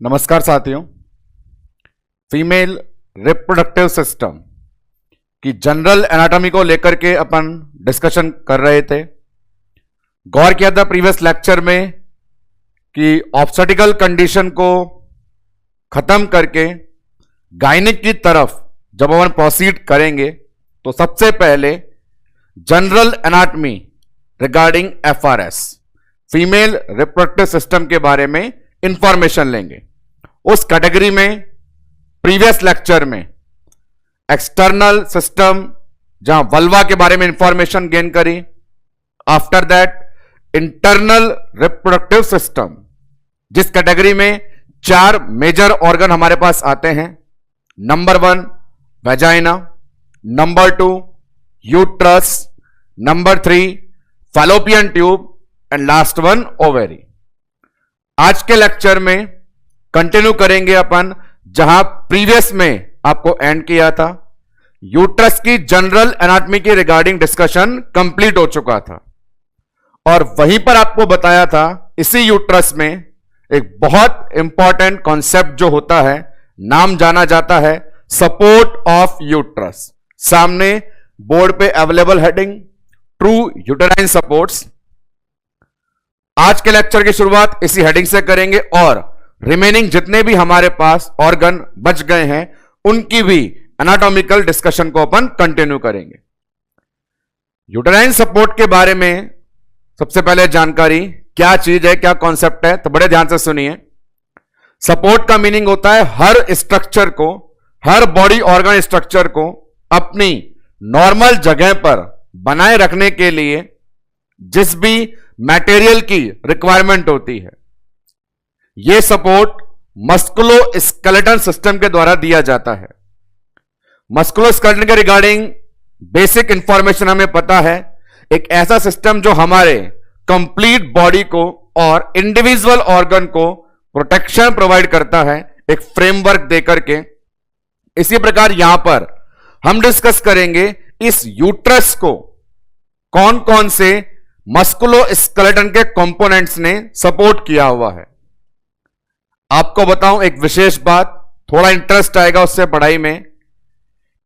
नमस्कार साथियों। Female reproductive system की जनरल एनाटॉमी को लेकर के अपन डिस्कशन कर रहे थे। गौर किया था प्रीवियस लेक्चर में कि ऑब्स्टेटिकल कंडीशन को खत्म करके गायनिक की तरफ जब अपन प्रोसीड करेंगे तो सबसे पहले general anatomy regarding FRS female reproductive system के बारे में इंफॉर्मेशन लेंगे। उस कैटेगरी में प्रीवियस लेक्चर में एक्सटर्नल सिस्टम जहां वल्वा के बारे में इंफॉर्मेशन गेन करी, after that internal reproductive system जिस कैटेगरी में 4 मेजर ऑर्गन हमारे पास आते हैं। Number 1 vagina, number 2 uterus, number 3 fallopian tube and last one ovary. आज के लेक्चर में कंटिन्यू करेंगे अपन जहां प्रीवियस में आपको एंड किया था। यूट्रस की जनरल एनाटॉमी की रिगार्डिंग डिस्कशन कंप्लीट हो चुका था और वहीं पर आपको बताया था इसी यूट्रस में एक बहुत इंपॉर्टेंट कॉन्सेप्ट जो होता है, नाम जाना जाता है सपोर्ट ऑफ यूट्रस। सामने बोर्ड पे available heading true uterine supports. आज के लेक्चर की शुरुआत इसी हेडिंग से करेंगे और रिमेनिंग जितने भी हमारे पास ऑर्गन बच गए हैं उनकी भी एनाटॉमिकल डिस्कशन को अपन कंटिन्यू करेंगे। यूटेराइन सपोर्ट के बारे में सबसे पहले जानकारी क्या चीज है, क्या कॉन्सेप्ट है, तो बड़े ध्यान से सुनिए। सपोर्ट का मीनिंग होता है हर स्ट्रक्चर को, हर बॉडी ऑर्गन स्ट्रक्चर को अपनी नॉर्मल जगह पर बनाए रखने के लिए जिस भी मटेरियल की रिक्वायरमेंट होती है, यह सपोर्ट मस्कुलो स्केलेटन सिस्टम के द्वारा दिया जाता है। मस्कुलो स्केलेटन के रिगार्डिंग बेसिक इंफॉर्मेशन हमें पता है, एक ऐसा सिस्टम जो हमारे कंप्लीट बॉडी को और इंडिविजुअल ऑर्गन को प्रोटेक्शन प्रोवाइड करता है एक फ्रेमवर्क देकर के। इसी प्रकार यहां पर हम डिस्कस करेंगे इस यूट्रस को कौन कौन से मस्कुलो स्केलेटन के कंपोनेंट्स ने सपोर्ट किया हुआ है। आपको बताऊं एक विशेष बात, थोड़ा इंटरेस्ट आएगा उससे पढ़ाई में,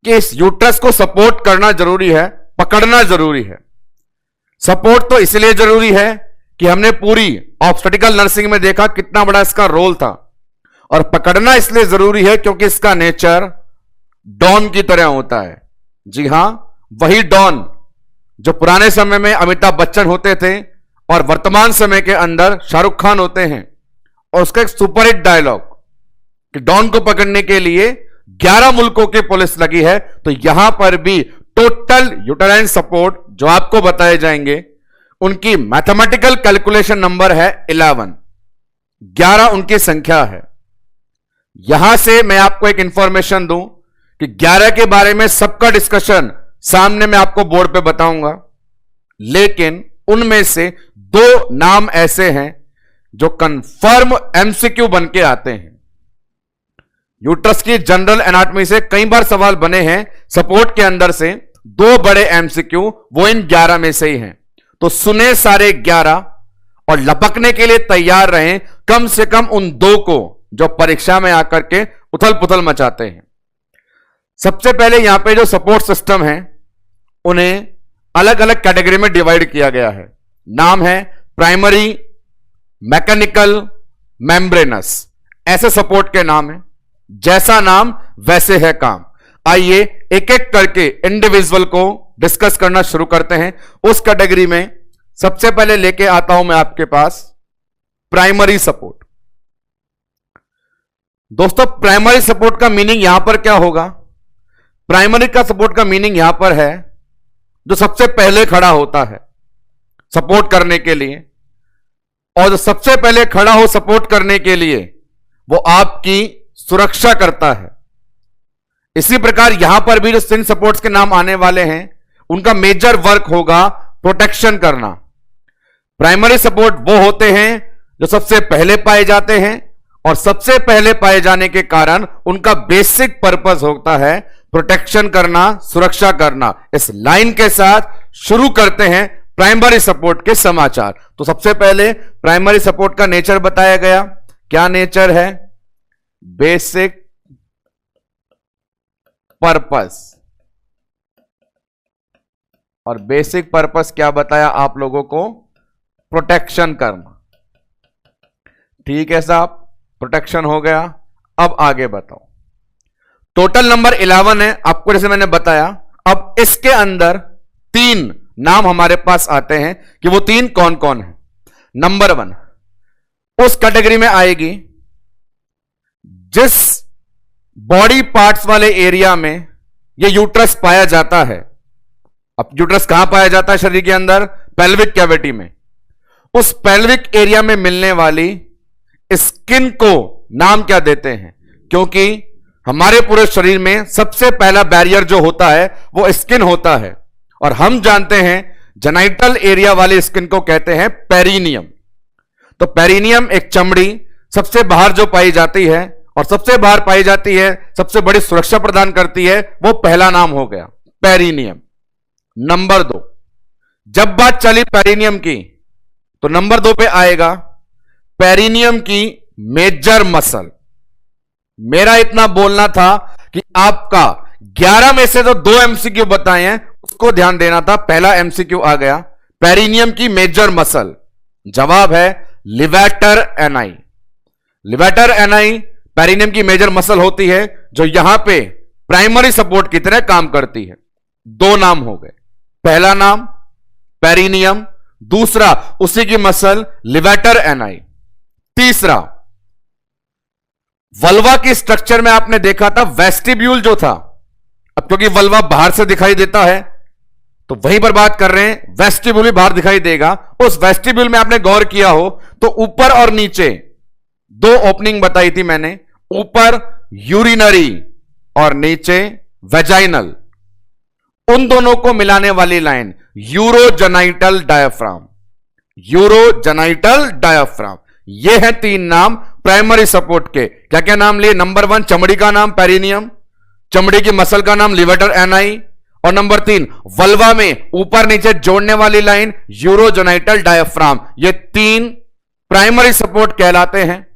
कि इस यूट्रस को सपोर्ट करना जरूरी है, पकड़ना जरूरी है। सपोर्ट तो इसलिए जरूरी है कि हमने पूरी ऑब्स्टेटिकल नर्सिंग में देखा कितना बड़ा इसका रोल था, और पकड़ना इसलिए जरूरी है क्योंकि इसका नेचर डॉन की तरह होता है। जी हां, वही डॉन जो पुराने समय में अमिताभ बच्चन होते थे और वर्तमान समय के अंदर शाहरुख खान होते हैं। और उसका एक सुपरहिट डायलॉग कि डॉन को पकड़ने के लिए 11 मुल्कों की पुलिस लगी है, तो यहां पर भी टोटल यूटेराइन सपोर्ट जो आपको बताए जाएंगे उनकी मैथमेटिकल कैलकुलेशन नंबर है 11। 11 उनकी संख्या है। यहां से मैं आपको एक इंफॉर्मेशन दूं कि 11 के बारे में सबका डिस्कशन सामने मैं आपको बोर्ड पे बताऊंगा, लेकिन उनमें से 2 नाम ऐसे हैं जो कंफर्म एमसीक्यू बन के आते हैं। यूट्रस की जनरल एनाटॉमी से कई बार सवाल बने हैं, सपोर्ट के अंदर से 2 बड़े एमसीक्यू वो इन 11 में से ही हैं। तो सुने सारे 11 और लपकने के लिए तैयार रहें कम से कम उन 2 को जो परीक्षा में आकर के उथल पुथल मचाते हैं। सबसे पहले यहां पे जो सपोर्ट सिस्टम है उन्हें अलग अलग कैटेगरी में डिवाइड किया गया है। नाम है प्राइमरी, मैकेनिकल, मेम्ब्रेनस, ऐसे सपोर्ट के नाम है। जैसा नाम वैसे है काम। आइए एक एक करके इंडिविजुअल को डिस्कस करना शुरू करते हैं। उस कैटेगरी में सबसे पहले लेके आता हूं मैं आपके पास प्राइमरी सपोर्ट। दोस्तों, प्राइमरी सपोर्ट का मीनिंग यहां पर क्या होगा? प्राइमरी का सपोर्ट का मीनिंग यहां पर है जो सबसे पहले खड़ा होता है सपोर्ट करने के लिए, और जो सबसे पहले खड़ा हो सपोर्ट करने के लिए वो आपकी सुरक्षा करता है। इसी प्रकार यहां पर भी जो जिन सपोर्ट्स के नाम आने वाले हैं उनका मेजर वर्क होगा प्रोटेक्शन करना। प्राइमरी सपोर्ट वो होते हैं जो सबसे पहले पाए जाते हैं, और सबसे पहले पाए जाने के कारण उनका बेसिक पर्पस होता है प्रोटेक्शन करना, सुरक्षा करना। इस लाइन के साथ शुरू करते हैं प्राइमरी सपोर्ट के समाचार। तो सबसे पहले प्राइमरी सपोर्ट का नेचर बताया गया। क्या नेचर है? Basic purpose. और बेसिक पर्पस क्या बताया आप लोगों को? प्रोटेक्शन करना। ठीक है साहब, प्रोटेक्शन हो गया। अब आगे बताओ। टोटल नंबर 11 है आपको, जैसे मैंने बताया। अब इसके अंदर 3 नाम हमारे पास आते हैं कि वो 3 कौन कौन है। नंबर 1 उस कैटेगरी में आएगी जिस बॉडी पार्ट्स वाले एरिया में ये यूट्रस पाया जाता है। अब यूट्रस कहां पाया जाता है शरीर के अंदर? पेल्विक कैविटी में। उस पेल्विक एरिया में मिलने वाली स्किन को नाम क्या देते हैं? क्योंकि हमारे पूरे शरीर में सबसे पहला बैरियर जो होता है वो स्किन होता है, और हम जानते हैं जेनाइटल एरिया वाले स्किन को कहते हैं पेरिनियम। तो पेरिनियम एक चमड़ी सबसे बाहर जो पाई जाती है, और सबसे बाहर पाई जाती है, सबसे बड़ी सुरक्षा प्रदान करती है, वो पहला नाम हो गया पेरिनियम। नंबर 2 जब बात चली पेरिनियम की, तो नंबर 2 पे आएगा पेरिनियम की मेजर मसल। मेरा इतना बोलना था कि आपका 11 में से तो 2 एमसीक्यू बताए हैं, उसको ध्यान देना था। पहला एमसीक्यू आ गया पेरिनियम की मेजर मसल। जवाब है levator ani. Levator ani perineum की मेजर मसल होती है जो यहां पे प्राइमरी सपोर्ट की तरह काम करती है। 2 नाम हो गए, पहला नाम पेरिनियम, दूसरा उसी की मसल लिवेटर एनाई। तीसरा वल्वा की स्ट्रक्चर में आपने देखा था वेस्टिब्यूल जो था। अब क्योंकि वल्वा बाहर से दिखाई देता है तो वहीं पर बात कर रहे हैं, वेस्टिब्यूल भी बाहर दिखाई देगा। उस वेस्टिब्यूल में आपने गौर किया हो तो ऊपर और नीचे 2 ओपनिंग बताई थी मैंने, ऊपर यूरिनरी और नीचे वेजाइनल। उन दोनों को मिलाने वाली line urogenital diaphragm. Urogenital diaphragm, ये है 3 नाम प्राइमरी सपोर्ट के। क्या क्या नाम लिए? नंबर 1 चमड़ी का नाम पेरिनियम, चमड़ी की मसल का नाम लिवेटर एनाई, और नंबर 3 वल्वा में ऊपर नीचे जोड़ने वाली लाइन यूरोजेनाइटल डायाफ्राम। ये 3 प्राइमरी सपोर्ट कहलाते हैं।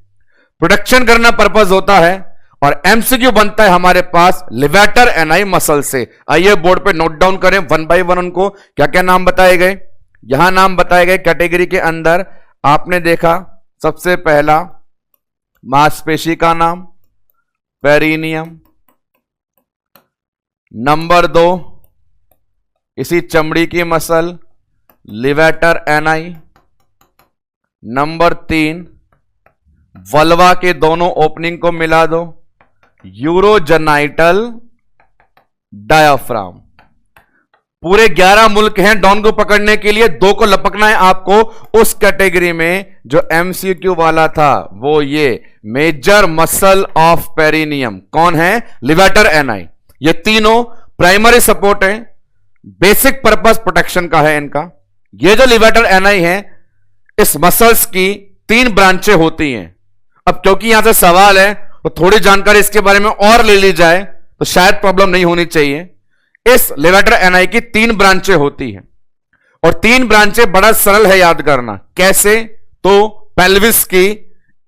प्रोटेक्शन करना पर्पस होता है, और एमसीक्यू बनता है हमारे पास लिवेटर एनाई मसल से। आइए बोर्ड पे नोट डाउन करें 1 बाय 1 उनको क्या क्या नाम बताए गए। यहां नाम बताए गए कैटेगरी के अंदर। आपने देखा सबसे पहला मांसपेशी का नाम पेरिनियम, नंबर 2 इसी चमड़ी की मसल लिवेटर एनाई, नंबर 3 वल्वा के दोनों ओपनिंग को मिला दो यूरोजेनाइटल डायाफ्राम। पूरे 11 मुल्क हैं डॉन को पकड़ने के लिए, 2 को लपकना है आपको। उस कैटेगरी में जो एमसीक्यू वाला था वो ये मेजर मसल ऑफ पेरिनियम कौन है? लिवेटर एनाई। ये तीनों प्राइमरी सपोर्ट है, बेसिक पर्पस प्रोटेक्शन का है इनका। ये जो लिवेटर एनाई है, इस मसल्स की 3 ब्रांचें होती हैं। अब क्योंकि यहां से सवाल है तो थोड़ी जानकारी इसके बारे में और ले ली जाए तो शायद प्रॉब्लम नहीं होनी चाहिए। इस लिवेटर एनाई की 3 ब्रांचें होती हैं, और 3 ब्रांचें बड़ा सरल है याद करना। कैसे? तो पेल्विस की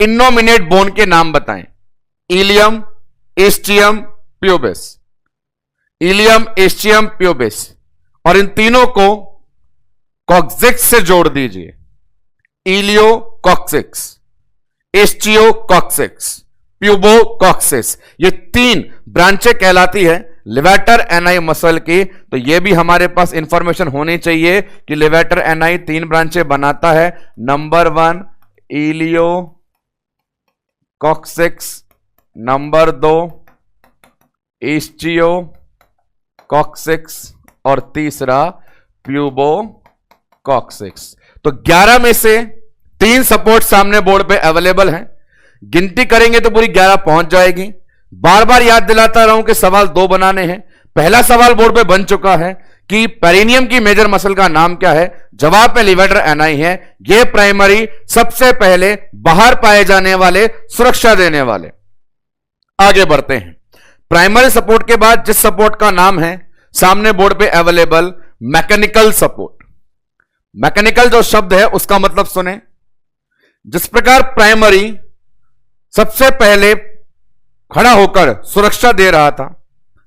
इनोमिनेट बोन के नाम बताएं। Ilium, ischium, pubis. Ilium, ischium, pubis, और इन तीनों को कॉक्सिक्स से जोड़ दीजिए। Ilio coccyx, ischio coccyx, pubo coccyx. ये 3 ब्रांचें कहलाती है लिवेटर एनाई मसल की। तो ये भी हमारे पास इंफॉर्मेशन होनी चाहिए कि लिवेटर एनाई 3 ब्रांचें बनाता है। Number 1 इलियो coccyx, number 2 ischio coccyx, और तीसरा प्यूबो कॉक्सिक्स। तो 11 में से 3 सपोर्ट सामने बोर्ड पे अवेलेबल हैं। गिनती करेंगे तो पूरी 11 पहुंच जाएगी। बार बार याद दिलाता रहूं कि सवाल 2 बनाने हैं। पहला सवाल बोर्ड पे बन चुका है कि पेरिनियम की मेजर मसल का नाम क्या है। जवाब में लिवेटर एनाई है। यह प्राइमरी सबसे पहले बाहर पाए जाने वाले, सुरक्षा देने वाले। आगे बढ़ते हैं। प्राइमरी सपोर्ट के बाद जिस सपोर्ट का नाम है सामने बोर्ड पे अवेलेबल, मैकेनिकल सपोर्ट। मैकेनिकल जो शब्द है उसका मतलब सुने। जिस प्रकार प्राइमरी सबसे पहले खड़ा होकर सुरक्षा दे रहा था।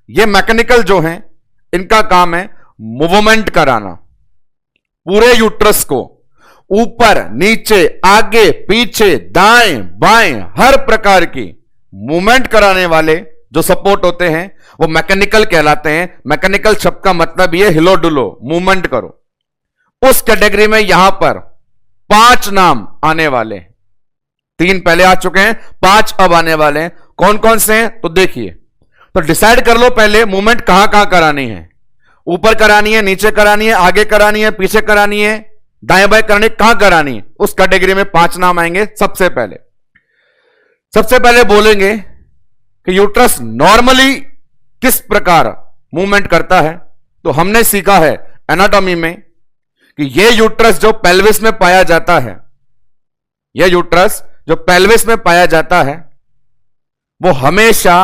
ये मैकेनिकल जो हैं, इनका काम है मूवमेंट कराना, पूरे यूट्रस को ऊपर नीचे आगे पीछे दाएं बाएं हर प्रकार की मूवमेंट कराने वाले जो सपोर्ट होते हैं वो मैकेनिकल कहलाते हैं। मैकेनिकल शब्द का मतलब ये हिलो डुलो, मूवमेंट करो। उस कैटेगरी में यहां पर 5 नाम आने वाले हैं। 3 पहले आ चुके हैं, 5 अब आने वाले हैं। कौन कौन से हैं तो देखिए, तो डिसाइड कर लो पहले मूवमेंट कहां कहां करानी है। ऊपर करानी है, नीचे करानी है, आगे करानी है, पीछे करानी है, दाएं बाएं करानी है, कहां करानी है। उस कैटेगरी में 5 नाम आएंगे। सबसे पहले बोलेंगे कि यूट्रस नॉर्मली किस प्रकार मूवमेंट करता है। तो हमने सीखा है एनाटॉमी में कि यह यूट्रस जो पेल्विस में पाया जाता है, यह यूट्रस जो पेल्विस में पाया जाता है वो हमेशा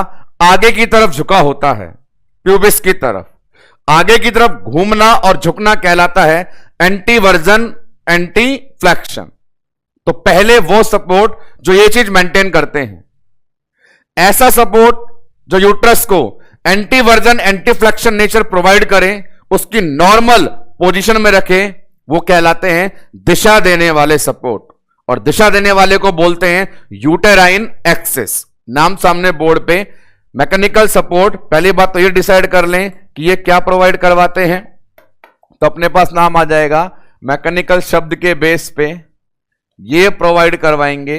आगे की तरफ झुका होता है, प्यूबिस की तरफ। आगे की तरफ घूमना और झुकना कहलाता है एंटीवर्जन एंटी फ्लेक्शन। तो पहले वो सपोर्ट जो ये चीज मेंटेन करते हैं, ऐसा सपोर्ट जो यूट्रस को एंटीवर्जन एंटी फ्लेक्शन नेचर प्रोवाइड करें, उसकी नॉर्मल पोजीशन में रखे, वो कहलाते हैं दिशा देने वाले सपोर्ट। और दिशा देने वाले को बोलते हैं यूटेराइन एक्सिस। नाम सामने बोर्ड पे। मैकेनिकल सपोर्ट, पहली बात तो ये डिसाइड कर लें कि ये क्या प्रोवाइड करवाते हैं, तो अपने पास नाम आ जाएगा मैकेनिकल शब्द के बेस पे ये प्रोवाइड करवाएंगे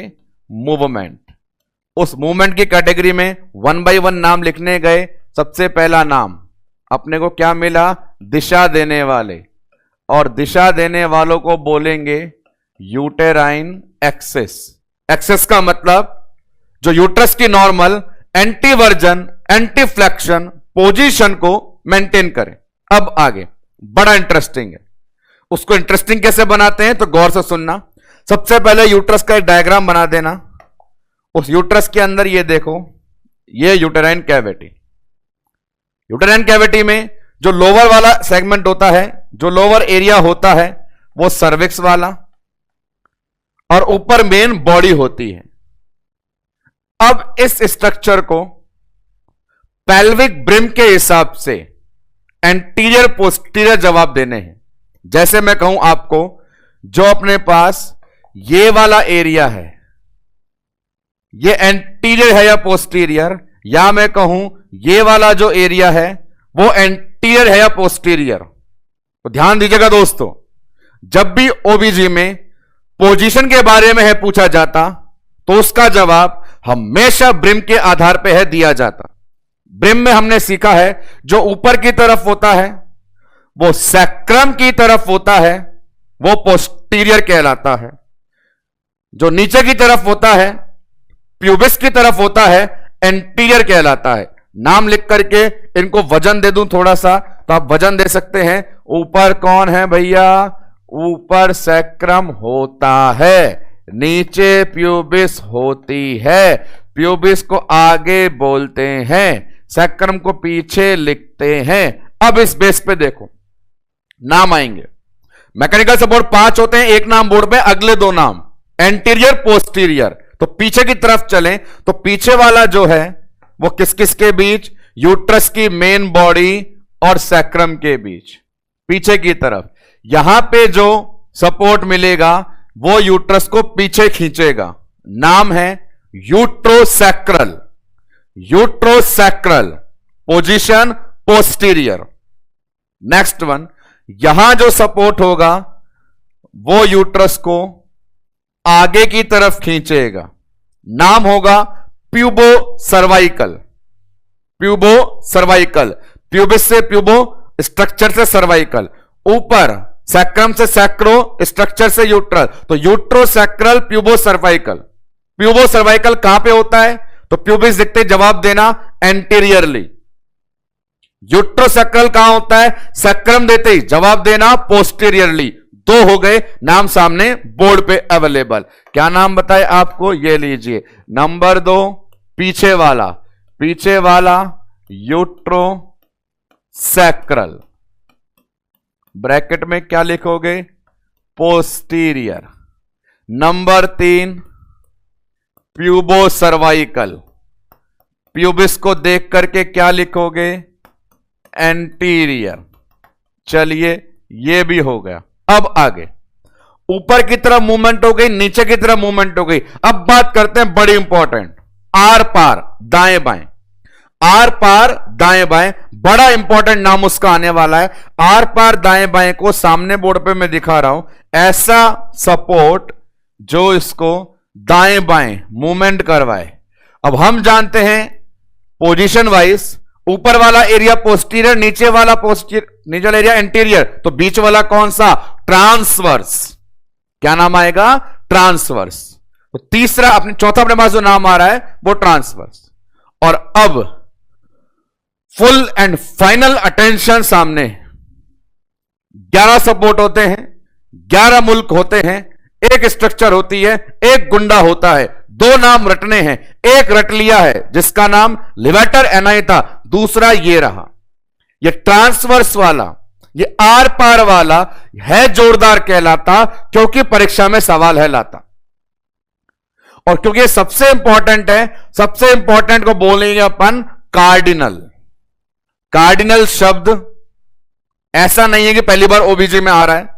मूवमेंट। उस मूवमेंट की कैटेगरी में 1 बाय 1 नाम लिखने गए। सबसे पहला नाम अपने को क्या मिला, दिशा देने वाले, और दिशा देने वालों को बोलेंगे यूटेराइन एक्सिस। एक्सिस का मतलब जो यूट्रस की नॉर्मल एंटीवर्जन एंटी फ्लेक्शन पोजीशन को मेंटेन करें। अब आगे बड़ा इंटरेस्टिंग है। उसको इंटरेस्टिंग कैसे बनाते हैं तो गौर से सुनना। सबसे पहले यूट्रस का एक डायग्राम बना देना। उस यूट्रस के अंदर ये देखो, ये यूटेराइन कैविटी। यूटेराइन कैविटी में जो लोअर वाला सेगमेंट होता है, जो लोअर एरिया होता है, वो सर्विक्स वाला, और ऊपर मेन बॉडी होती है। अब इस स्ट्रक्चर को पेल्विक ब्रिम के हिसाब से एंटीरियर पोस्टीरियर जवाब देने हैं। जैसे मैं कहूं आपको, जो अपने पास ये वाला एरिया है, ये एंटीरियर है या पोस्टीरियर, या मैं कहूं ये वाला जो एरिया है वो एंटीरियर है या पोस्टीरियर। तो ध्यान दीजिएगा दोस्तों, जब भी ओबीजी में पोजीशन के बारे में है पूछा जाता तो उसका जवाब हमेशा ब्रिम के आधार पे है दिया जाता। ब्रिम में हमने सीखा है जो ऊपर की तरफ होता है वो सैक्रम की तरफ होता है, वो पोस्टीरियर कहलाता है। जो नीचे की तरफ होता है, प्यूबिस की तरफ होता है, एंटीरियर कहलाता है। नाम लिख करके इनको वजन दे दूं थोड़ा सा, तो आप वजन दे सकते हैं। ऊपर कौन है भैया, ऊपर सैक्रम होता है, नीचे प्यूबिस होती है। प्यूबिस को आगे बोलते हैं, सैक्रम को पीछे लिखते हैं। अब इस बेस पे देखो नाम आएंगे। मैकेनिकल सपोर्ट 5 होते हैं, एक नाम बोर्ड पे, अगले 2 नाम एंटीरियर पोस्टीरियर। तो पीछे की तरफ चलें तो पीछे वाला जो है वो किस किस के बीच, यूट्रस की मेन बॉडी और सैक्रम के बीच, पीछे की तरफ। यहां पे जो सपोर्ट मिलेगा वो यूट्रस को पीछे खींचेगा। नाम है uterosacral. Uterosacral position posterior. Next one, यहां जो सपोर्ट होगा वो यूट्रस को आगे की तरफ खींचेगा। नाम होगा प्यूबो सर्वाइकल। प्यूबो सर्वाइकल, प्यूबिस से प्यूबो, स्ट्रक्चर से सर्वाइकल, ऊपर सैक्रम से सैक्रो, स्ट्रक्चर से यूट्रल। तो यूट्रोसैक्रल प्यूबो सर्वाइकल। प्यूबो सर्वाइकल कहां पे होता है तो प्यूबिस दिखते जवाब देना एंटीरियरली। यूट्रोसैक्रल कहां होता है, सैक्रम देते ही जवाब देना पोस्टीरियरली। 2 हो गए, नाम सामने बोर्ड पे अवेलेबल। क्या नाम बताए आपको, ये लीजिए। नंबर 2 पीछे वाला, पीछे वाला यूट्रोसैक्रल, ब्रैकेट में क्या लिखोगे, पोस्टीरियर। नंबर 3 प्यूबो सर्वाइकल, प्यूबिस को देख करके क्या लिखोगे? एंटीरियर। चलिए ये भी हो गया। अब आगे ऊपर की तरफ मूवमेंट हो गई, नीचे की तरफ मूवमेंट हो गई। अब बात करते हैं बड़ी इंपॉर्टेंट, आर पार दाएं बाएं। आर पार दाएं बाएं बड़ा इंपॉर्टेंट नाम उसका आने वाला है। आर पार दाएं बाएं को सामने बोर्ड पे मैं दिखा रहा हूं, ऐसा सपोर्ट जो इसको दाएं बाएं मूवमेंट करवाए। अब हम जानते हैं पोजीशन वाइज, ऊपर वाला एरिया पोस्टीरियर, नीचे वाला एरिया एंटीरियर, तो बीच वाला कौन सा? ट्रांसवर्स। क्या नाम आएगा? ट्रांसवर्स। तो तीसरा अपने चौथा अपने पास जो नाम आ रहा है वो ट्रांसवर्स। और अब फुल एंड फाइनल अटेंशन सामने। 11 सपोर्ट होते हैं, 11 मुल्क होते हैं, एक स्ट्रक्चर होती है, एक गुंडा होता है, 2 नाम रटने हैं। एक रट लिया है जिसका नाम लिवेटर एनआई था, दूसरा ये रहा। ये ट्रांसवर्स वाला, ये आर पार वाला है जोरदार कहलाता, क्योंकि परीक्षा में सवाल है लाता। और क्योंकि ये सबसे इंपॉर्टेंट है, सबसे इंपॉर्टेंट को बोलेंगे अपन कार्डिनल। कार्डिनल शब्द ऐसा नहीं है कि पहली बार ओबीजी में आ रहा है।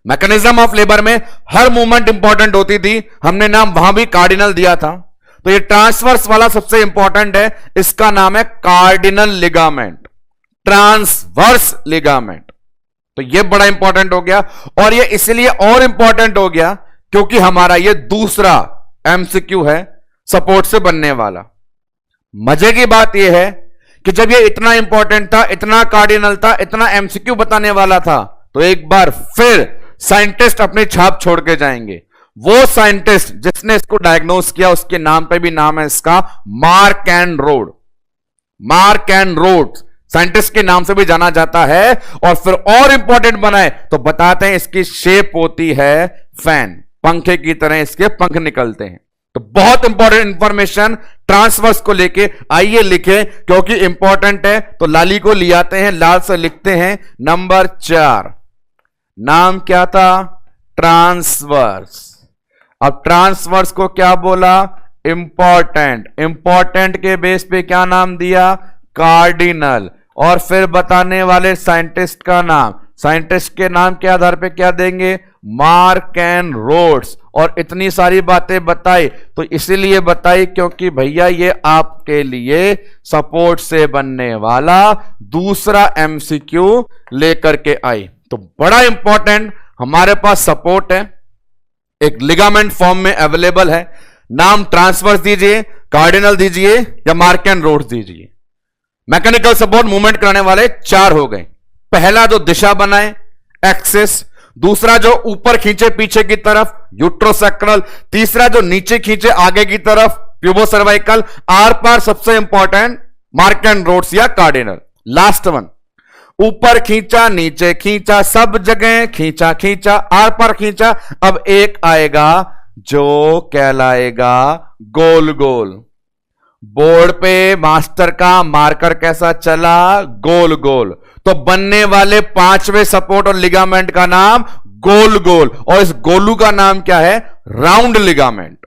मैकेनिज्म ऑफ लेबर में हर मूवमेंट इंपॉर्टेंट होती थी, हमने नाम वहां भी कार्डिनल दिया था। तो ये ट्रांसवर्स वाला सबसे इंपॉर्टेंट है, इसका नाम है कार्डिनल लिगामेंट, ट्रांसवर्स लिगामेंट। तो ये बड़ा इंपॉर्टेंट हो गया। और ये इसलिए और इंपॉर्टेंट हो गया क्योंकि हमारा ये दूसरा एमसीक्यू है सपोर्ट से बनने वाला। मजे की बात यह है कि जब ये इतना इंपॉर्टेंट था, इतना कार्डिनल था, इतना एमसीक्यू बताने वाला था, तो एक बार फिर साइंटिस्ट अपनी छाप छोड़ के जाएंगे। वो साइंटिस्ट जिसने इसको डायग्नोस किया, उसके नाम पे भी नाम है इसका, mark and road. Mark and road scientist के नाम से भी जाना जाता है। और फिर और इंपॉर्टेंट बनाए तो बताते हैं इसकी शेप होती है फैन, पंखे की तरह इसके पंख निकलते हैं। तो बहुत इंपॉर्टेंट इंफॉर्मेशन ट्रांसवर्स को लेके आइए लिखे, क्योंकि इंपॉर्टेंट है। तो लाली को ले आते हैं, लाल से लिखते हैं। नंबर 4 नाम क्या था? ट्रांसवर्स। अब ट्रांसवर्स को क्या बोला? इंपॉर्टेंट। इंपॉर्टेंट के बेस पे क्या नाम दिया? कार्डिनल। और फिर बताने वाले साइंटिस्ट का नाम, साइंटिस्ट के नाम के आधार पे क्या देंगे? Mark and roads. और इतनी सारी बातें बताई तो इसीलिए बताई क्योंकि भैया ये आपके लिए सपोर्ट से बनने वाला दूसरा एमसीक्यू लेकर के आई। तो बड़ा इंपॉर्टेंट हमारे पास सपोर्ट है, एक लिगामेंट फॉर्म में अवेलेबल है। नाम ट्रांसवर्स दीजिए, कार्डिनल दीजिए या मार्क एंड रोड्स दीजिए। मैकेनिकल सपोर्ट मूवमेंट कराने वाले 4 हो गए। पहला जो दिशा बनाए एक्सिस, दूसरा जो ऊपर खींचे पीछे की तरफ यूट्रोसैक्रल, तीसरा जो नीचे खींचे आगे की तरफ प्यूबोसर्वाइकल, आर पार सबसे इंपॉर्टेंट मार्क एंड रोड्स या कार्डिनल। लास्ट वन ऊपर खींचा नीचे खींचा सब जगह खींचा खींचा आर पार खींचा। अब एक आएगा जो कहलाएगा गोल गोल। बोर्ड पे मास्टर का मार्कर कैसा चला? गोल गोल। तो बनने वाले 5वें सपोर्ट और लिगामेंट का नाम गोल गोल, और इस गोलू का नाम क्या है? Round ligament.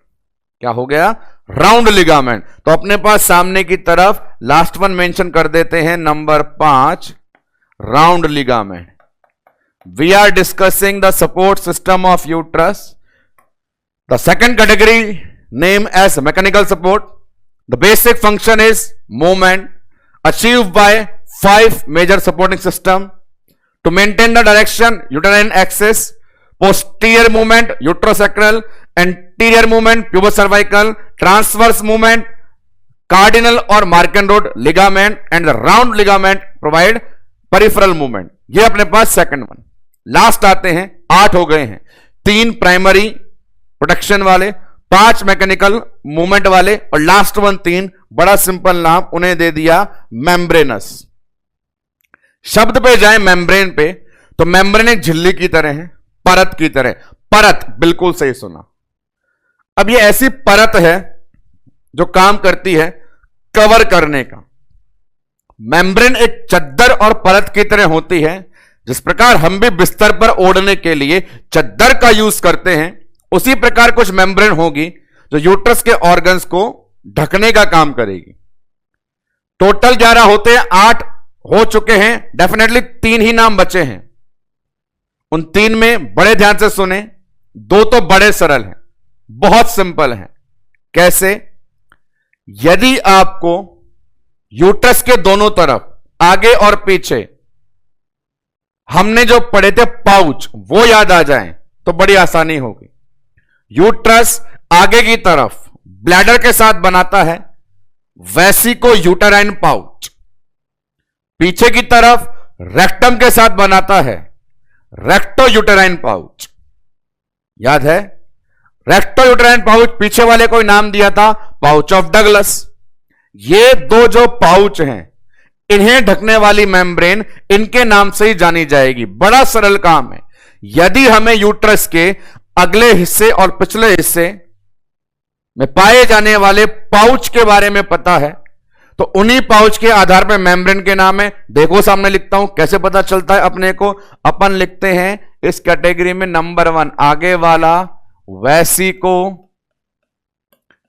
क्या हो गया? Round ligament. तो अपने पास सामने की तरफ लास्ट वन मेंशन कर देते हैं, number 5 round ligament. We are discussing the support system of uterus. The second category name as mechanical support. The basic function is movement achieved by 5 major supporting system to maintain the direction uterine axis, posterior movement uterosacral, anterior movement pubocervical, transverse movement cardinal or mark and rod ligament, and the round ligament provide peripheral movement। ये अपने पास second one. Last आते हैं, 8 हो गए हैं। 3 primary protection वाले, 5 mechanical movement वाले, और लास्ट वन 3 बड़ा सिंपल नाम उन्हें दे दिया मेम्ब्रेनस। शब्द पे जाए मेम्ब्रेन पे, तो मेम्ब्रेन एक झिल्ली की तरह है, परत की तरह। परत बिल्कुल सही सुना। अब ये ऐसी परत है जो काम करती है कवर करने का। मेम्ब्रेन एक चद्दर और परत की तरह होती है। जिस प्रकार हम भी बिस्तर पर ओढ़ने के लिए चद्दर का यूज करते हैं, उसी प्रकार कुछ मेम्ब्रेन होगी जो यूट्रस के ऑर्गन्स को ढकने का काम करेगी। टोटल 11 होते हैं, 8 हो चुके हैं, डेफिनेटली 3 ही नाम बचे हैं। उन 3 में बड़े ध्यान से सुने, 2 तो बड़े सरल हैं, बहुत सिंपल हैं। कैसे? यदि आपको यूट्रस के दोनों तरफ, आगे और पीछे, हमने जो पढ़े थे पाउच, वो याद आ जाएं तो बड़ी आसानी होगी। यूट्रस आगे की तरफ ब्लैडर के साथ बनाता है वेसिको यूटेराइन पाउच, पीछे की तरफ रेक्टम के साथ बनाता है रेक्टो यूटेराइन पाउच। याद है? रेक्टो यूटेराइन पाउच, पीछे वाले को नाम दिया था पाउच ऑफ डगलस। ये 2 जो पाउच हैं, इन्हें ढकने वाली मेम्ब्रेन इनके नाम से ही जानी जाएगी। बड़ा सरल काम है। यदि हमें यूट्रस के अगले हिस्से और पिछले हिस्से में पाए जाने वाले पाउच के बारे में पता है, तो उन्हीं पाउच के आधार पर मेम्ब्रेन के नाम है। देखो सामने लिखता हूं, कैसे पता चलता है अपने को? अपन लिखते हैं इस कैटेगरी में नंबर 1 आगे वाला वेसिको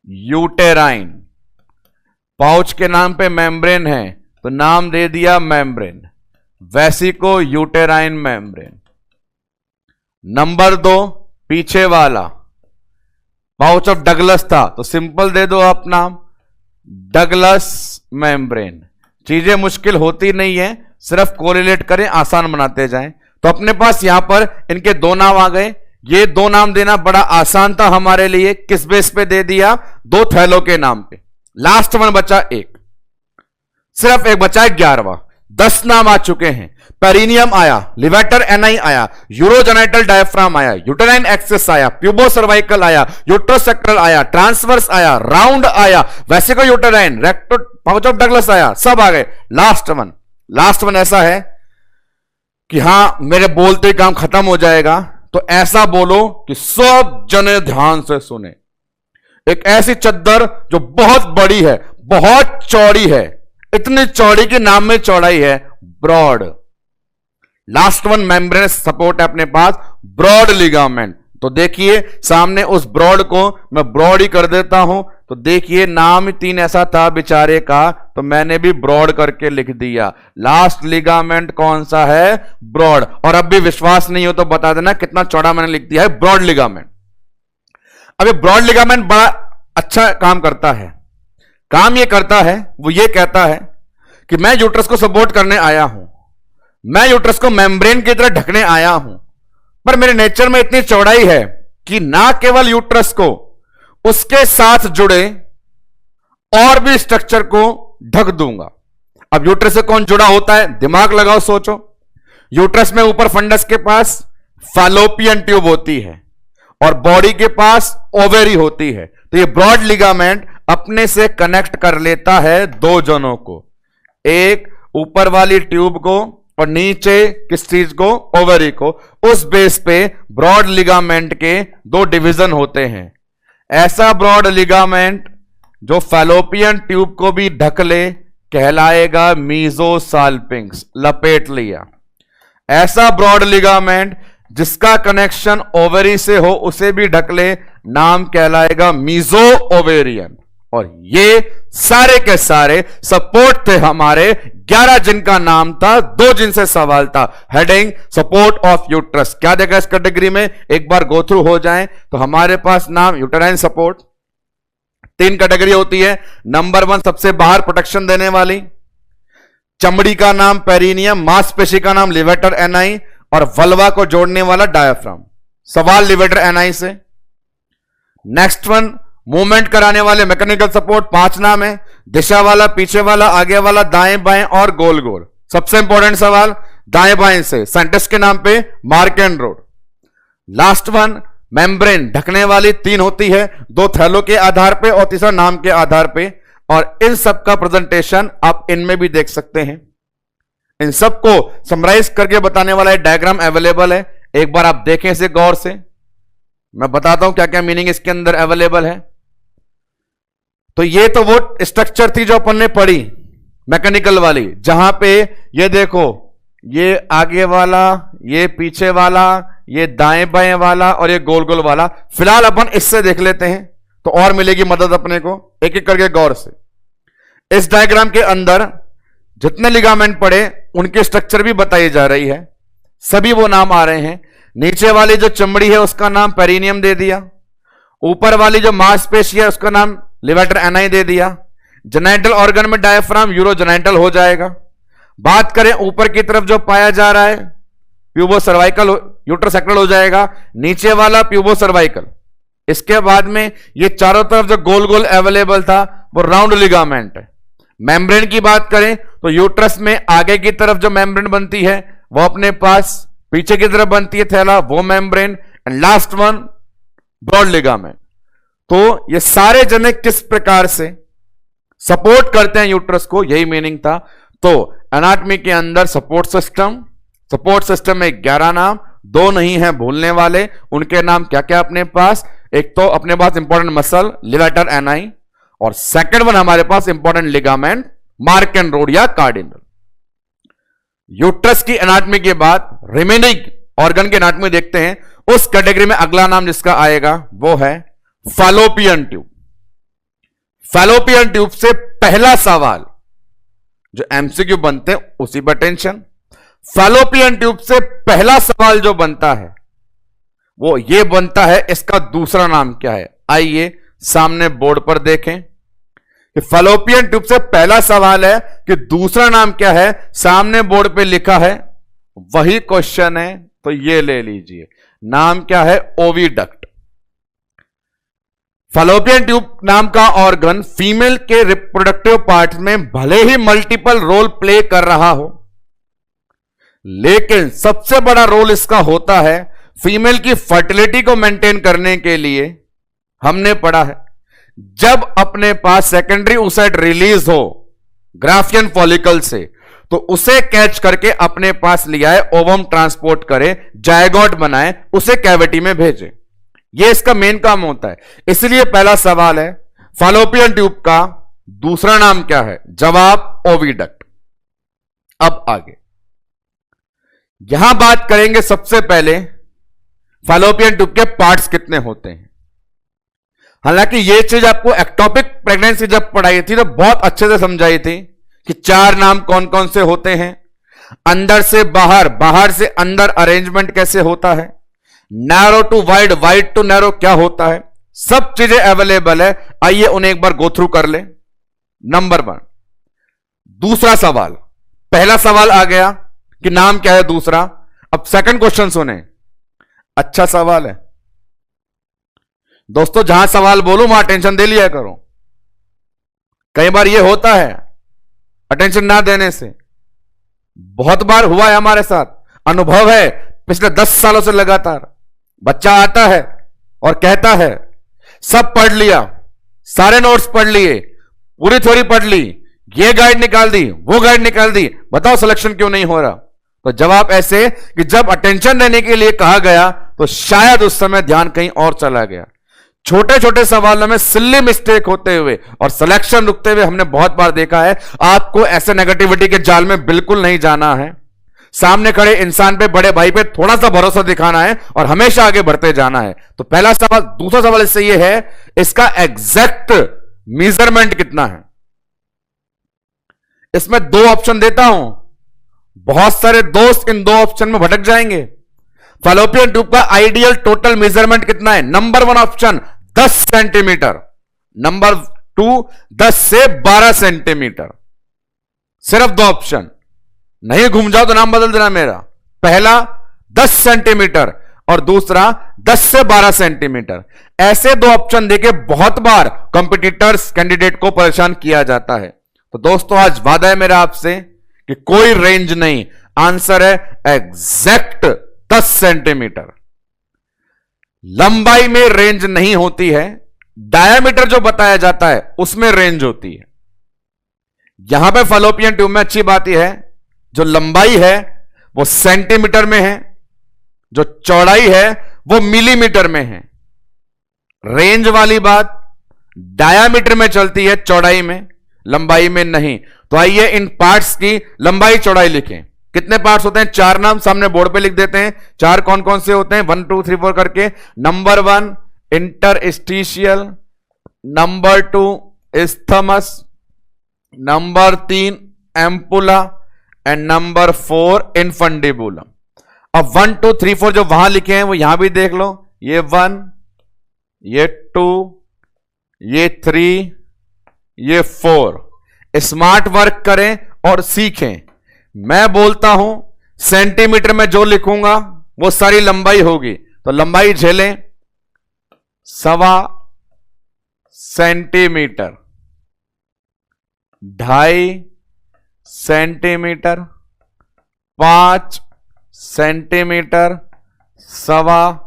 यूटेराइन, पाउच के नाम पे मेम्ब्रेन है तो नाम दे दिया membrane, vesico uterine membrane. Number 2 पीछे वाला पाउच ऑफ डगलस था तो सिंपल दे दो आप नाम, डगलस मेम्ब्रेन। चीजें मुश्किल होती नहीं है, सिर्फ कोरिलेट करें, आसान बनाते जाएं। तो अपने पास यहां पर इनके 2 नाम आ गए। ये 2 नाम देना बड़ा आसान था हमारे लिए। किस बेस पे दे दिया? 2 थैलों के नाम पे। लास्ट वन बचा 1, सिर्फ एक बचा है 11वां। 10 नाम आ चुके हैं। पेरिनियम आया, लिवेटर एनाई आया, यूरोजेनाइटल डायफ्राम आया, यूटेराइन एक्सिस आया, प्यूबो सर्वाइकल आया, यूट्रोसेक्टल आया, ट्रांसवर्स आया, राउंड आया, vesico uterine, recto, pouch of Douglas आया, सब आ गए। लास्ट वन ऐसा है कि हां मेरे बोलते काम खत्म हो जाएगा, तो ऐसा बोलो कि सब जने ध्यान से सुने। एक ऐसी चद्दर जो बहुत बड़ी है, बहुत चौड़ी है, इतनी चौड़ी कि नाम में चौड़ाई है, broad. Last one membrane support है अपने पास, ब्रॉड लिगामेंट। तो देखिए सामने उस ब्रॉड को मैं ब्रॉड ही कर देता हूं, तो देखिए नाम 3 ऐसा था बेचारे का, तो मैंने भी ब्रॉड करके लिख दिया। लास्ट लिगामेंट कौन सा है? ब्रॉड। और अब भी विश्वास नहीं हो तो बता देना कितना चौड़ा मैंने लिख दिया है, ब्रॉड लिगामेंट। अब ये ब्रॉड लिगामेंट बड़ा अच्छा काम करता है। काम ये करता है, वो ये कहता है कि मैं यूट्रस को सपोर्ट करने आया हूं, मैं यूट्रस को मेम्ब्रेन की तरह ढकने आया हूं, पर मेरे नेचर में इतनी चौड़ाई है कि ना केवल यूट्रस को, उसके साथ जुड़े और भी स्ट्रक्चर को ढक दूंगा। अब यूट्रस से कौन जुड़ा होता है? दिमाग लगाओ, सोचो। यूट्रस में ऊपर फंडस के पास फैलोपियन ट्यूब होती है और बॉडी के पास ओवेरी होती है। तो ये ब्रॉड लिगामेंट अपने से कनेक्ट कर लेता है 2 जनों को, एक ऊपर वाली ट्यूब को और नीचे किस चीज को? ओवरी को। उस बेस पे ब्रॉड लिगामेंट के 2 डिवीजन होते हैं। ऐसा ब्रॉड लिगामेंट जो फैलोपियन ट्यूब को भी ढक ले कहलाएगा मीजोसाल्पिंक्स, लपेट लिया। ऐसा ब्रॉड लिगामेंट जिसका कनेक्शन ओवरी से हो उसे भी ढक ले, नाम कहलाएगा मीजो ओवेरियन। और ये सारे के सारे सपोर्ट थे हमारे, 11 जिनका नाम था, 2 जिनसे सवाल था। Heading support of uterus. क्या देखा इस कैटेगरी में? एक बार गो थ्रू हो जाएं तो हमारे पास नाम यूटेराइन सपोर्ट। 3 कैटेगरी होती है। नंबर 1 सबसे बाहर प्रोटेक्शन देने वाली, चमड़ी का नाम पेरिनियम, मांसपेशी का नाम लिवेटर एनाई और वल्वा को जोड़ने वाला डायाफ्राम। सवाल लिवेटर एनाई से। नेक्स्ट वन मूवमेंट कराने वाले मैकेनिकल सपोर्ट, 5 नाम है, दिशा वाला, पीछे वाला, आगे वाला, दाएं बाएं और गोल गोल। सबसे इंपॉर्टेंट सवाल दाएं बाएं से, साइंटिस्ट के नाम पे mark and road. Last one membrane ढकने वाली 3 होती है, 2 थैलों के आधार पे और तीसरा नाम के आधार पे। और इन सब का प्रेजेंटेशन आप इनमें भी देख सकते हैं। इन सबको समराइज करके बताने वाला एक डायग्राम अवेलेबल है, एक बार आप देखें इसे गौर से। मैं बताता हूं क्या क्या मीनिंग इसके अंदर अवेलेबल है। तो ये तो वो स्ट्रक्चर थी जो अपन ने पढ़ी मैकेनिकल वाली, जहां पे ये देखो, ये आगे वाला, ये पीछे वाला, ये दाएं बाएं वाला और ये गोल गोल वाला। फिलहाल अपन इससे देख लेते हैं तो और मिलेगी मदद अपने को, एक एक करके गौर से। इस डायग्राम के अंदर जितने लिगामेंट पड़े उनके स्ट्रक्चर भी बताई जा रही है, सभी वो नाम आ रहे हैं। नीचे वाली जो चमड़ी है उसका नाम पेरिनियम दे दिया, ऊपर वाली जो मांसपेशी है उसका नाम लिवेटर एनाई दे दिया। जेनेटल ऑर्गन में डायफ्राम यूरोजेनेटल हो जाएगा। बात करें ऊपर की तरफ जो पाया जा रहा है प्यूबो सर्वाइकल यूट्रोसेक्टल हो जाएगा, नीचे वाला प्यूबो सर्वाइकल। इसके बाद में ये चारों तरफ जो गोल गोल अवेलेबल था वो राउंड लिगामेंट है। मेम्ब्रेन की बात करें तो यूट्रस में आगे की तरफ जो मेम्ब्रेन बनती है वो अपने पास, पीछे की तरफ बनती है थैला, वो membrane, and last one broad ligament. तो ये सारे जने किस प्रकार से सपोर्ट करते हैं यूट्रस को, यही मीनिंग था। तो एनाटॉमी के अंदर सपोर्ट सिस्टम में 11 नाम, 2 नहीं है भूलने वाले। उनके नाम क्या क्या अपने पास? एक तो अपने पास इंपॉर्टेंट मसल लिवेटर एनाई, और सेकंड वन हमारे पास इंपॉर्टेंट लिगामेंट मार्कन रोड या कार्डिनल। यूट्रस की एनाटॉमी के बाद रिमेनिंग ऑर्गन की एनाटॉमी देखते हैं। उस कैटेगरी में अगला नाम जिसका आएगा वो है फैलोपियन ट्यूब। फैलोपियन ट्यूब से पहला सवाल जो एमसीक्यू बनते हैं उसी पर टेंशन। फैलोपियन ट्यूब से पहला सवाल जो बनता है वो ये बनता है, इसका दूसरा नाम क्या है? आइए सामने बोर्ड पर देखें कि फैलोपियन ट्यूब से पहला सवाल है कि दूसरा नाम क्या है। सामने बोर्ड पे लिखा है, वही क्वेश्चन है, तो ये ले लीजिए। नाम क्या है? ओविडक्ट। फैलोपियन ट्यूब नाम का ऑर्गन फीमेल के रिप्रोडक्टिव पार्ट में भले ही मल्टीपल रोल प्ले कर रहा हो, लेकिन सबसे बड़ा रोल इसका होता है फीमेल की फर्टिलिटी को मेंटेन करने के लिए। हमने पढ़ा है जब अपने पास सेकेंडरी oocyte रिलीज हो ग्राफियन फॉलिकल से, तो उसे कैच करके अपने पास लिया है, ओवम ट्रांसपोर्ट करे, जायगोट बनाए, उसे कैविटी में भेजे। यह इसका मेन काम होता है। इसलिए पहला सवाल है फैलोपियन ट्यूब का दूसरा नाम क्या है? जवाब ओविडक्ट। अब आगे यहां बात करेंगे सबसे पहले फैलोपियन ट्यूब के पार्ट्स कितने होते हैं। हालांकि यह चीज आपको एक्टोपिक प्रेगनेंसी जब पढ़ाई थी तो बहुत अच्छे से समझाई थी कि 4 नाम कौन कौन से होते हैं, अंदर से बाहर, बाहर से अंदर अरेंजमेंट कैसे होता है, narrow to wide, wide to narrow क्या होता है, सब चीजें अवेलेबल है। आइए उन्हें एक बार गो थ्रू कर ले। नंबर 1, दूसरा सवाल। पहला सवाल आ गया कि नाम क्या है दूसरा। अब सेकंड क्वेश्चन सुने, अच्छा सवाल है दोस्तों। जहां सवाल बोलूं वहां अटेंशन दे लिया करो। कई बार यह होता है अटेंशन ना देने से, बहुत बार हुआ है हमारे साथ, अनुभव है पिछले 10 सालों से लगातार। बच्चा आता है और कहता है सब पढ़ लिया, सारे नोट्स पढ़ लिए, पूरी थ्योरी पढ़ ली, ये गाइड निकाल दी, वो गाइड निकाल दी, बताओ सिलेक्शन क्यों नहीं हो रहा? तो जवाब ऐसे कि जब अटेंशन देने के लिए कहा गया तो शायद उस समय ध्यान कहीं और चला गया। छोटे छोटे सवालों में सिल्ली मिस्टेक होते हुए और सिलेक्शन रुकते हुए हमने बहुत बार देखा है। आपको ऐसे नेगेटिविटी के जाल में बिल्कुल नहीं जाना है। सामने खड़े इंसान पे, बड़े भाई पे थोड़ा सा भरोसा दिखाना है और हमेशा आगे बढ़ते जाना है। तो पहला सवाल। दूसरा सवाल इससे यह है, इसका एग्जैक्ट मेजरमेंट कितना है? इसमें 2 ऑप्शन देता हूं, बहुत सारे दोस्त इन 2 ऑप्शन में भटक जाएंगे। फैलोपियन ट्यूब का आइडियल टोटल मेजरमेंट कितना है? नंबर 1 ऑप्शन 10 सेंटीमीटर, नंबर 2 10 से 12 सेंटीमीटर। सिर्फ 2 ऑप्शन, नहीं घूम जाओ तो नाम बदल देना मेरा। पहला 10 सेंटीमीटर और दूसरा 10 से 12 सेंटीमीटर। ऐसे 2 ऑप्शन देके बहुत बार कॉम्पिटिटर्स कैंडिडेट को परेशान किया जाता है। तो दोस्तों आज वादा है मेरा आपसे कि कोई रेंज नहीं, आंसर है एग्जैक्ट 10 सेंटीमीटर। लंबाई में रेंज नहीं होती है, डायामीटर जो बताया जाता है उसमें रेंज होती है। यहां पे फैलोपियन ट्यूब में अच्छी बात यह है, जो लंबाई है वो सेंटीमीटर में है, जो चौड़ाई है वो मिलीमीटर में है। रेंज वाली बात डायामीटर में चलती है, चौड़ाई में, लंबाई में नहीं। तो आइए इन पार्ट्स की लंबाई चौड़ाई लिखें। कितने पार्ट्स होते हैं? 4 नाम सामने बोर्ड पे लिख देते हैं। 4 कौन कौन से होते हैं? 1 2 3 4 करके। Number 1 interstitial, number 2 isthmus, number 3 ampulla and number 4 infundibulum. अब 1 2 3 4 जो वहां लिखे हैं वो यहां भी देख लो, ये 1, ये 2, ये 3, ये 4। स्मार्ट वर्क करें और सीखें। मैं बोलता हूं सेंटीमीटर में जो लिखूंगा वो सारी लंबाई होगी, तो लंबाई झेलें। 1.25 सेंटीमीटर, 2.5 सेंटीमीटर, 5 सेंटीमीटर, 1.25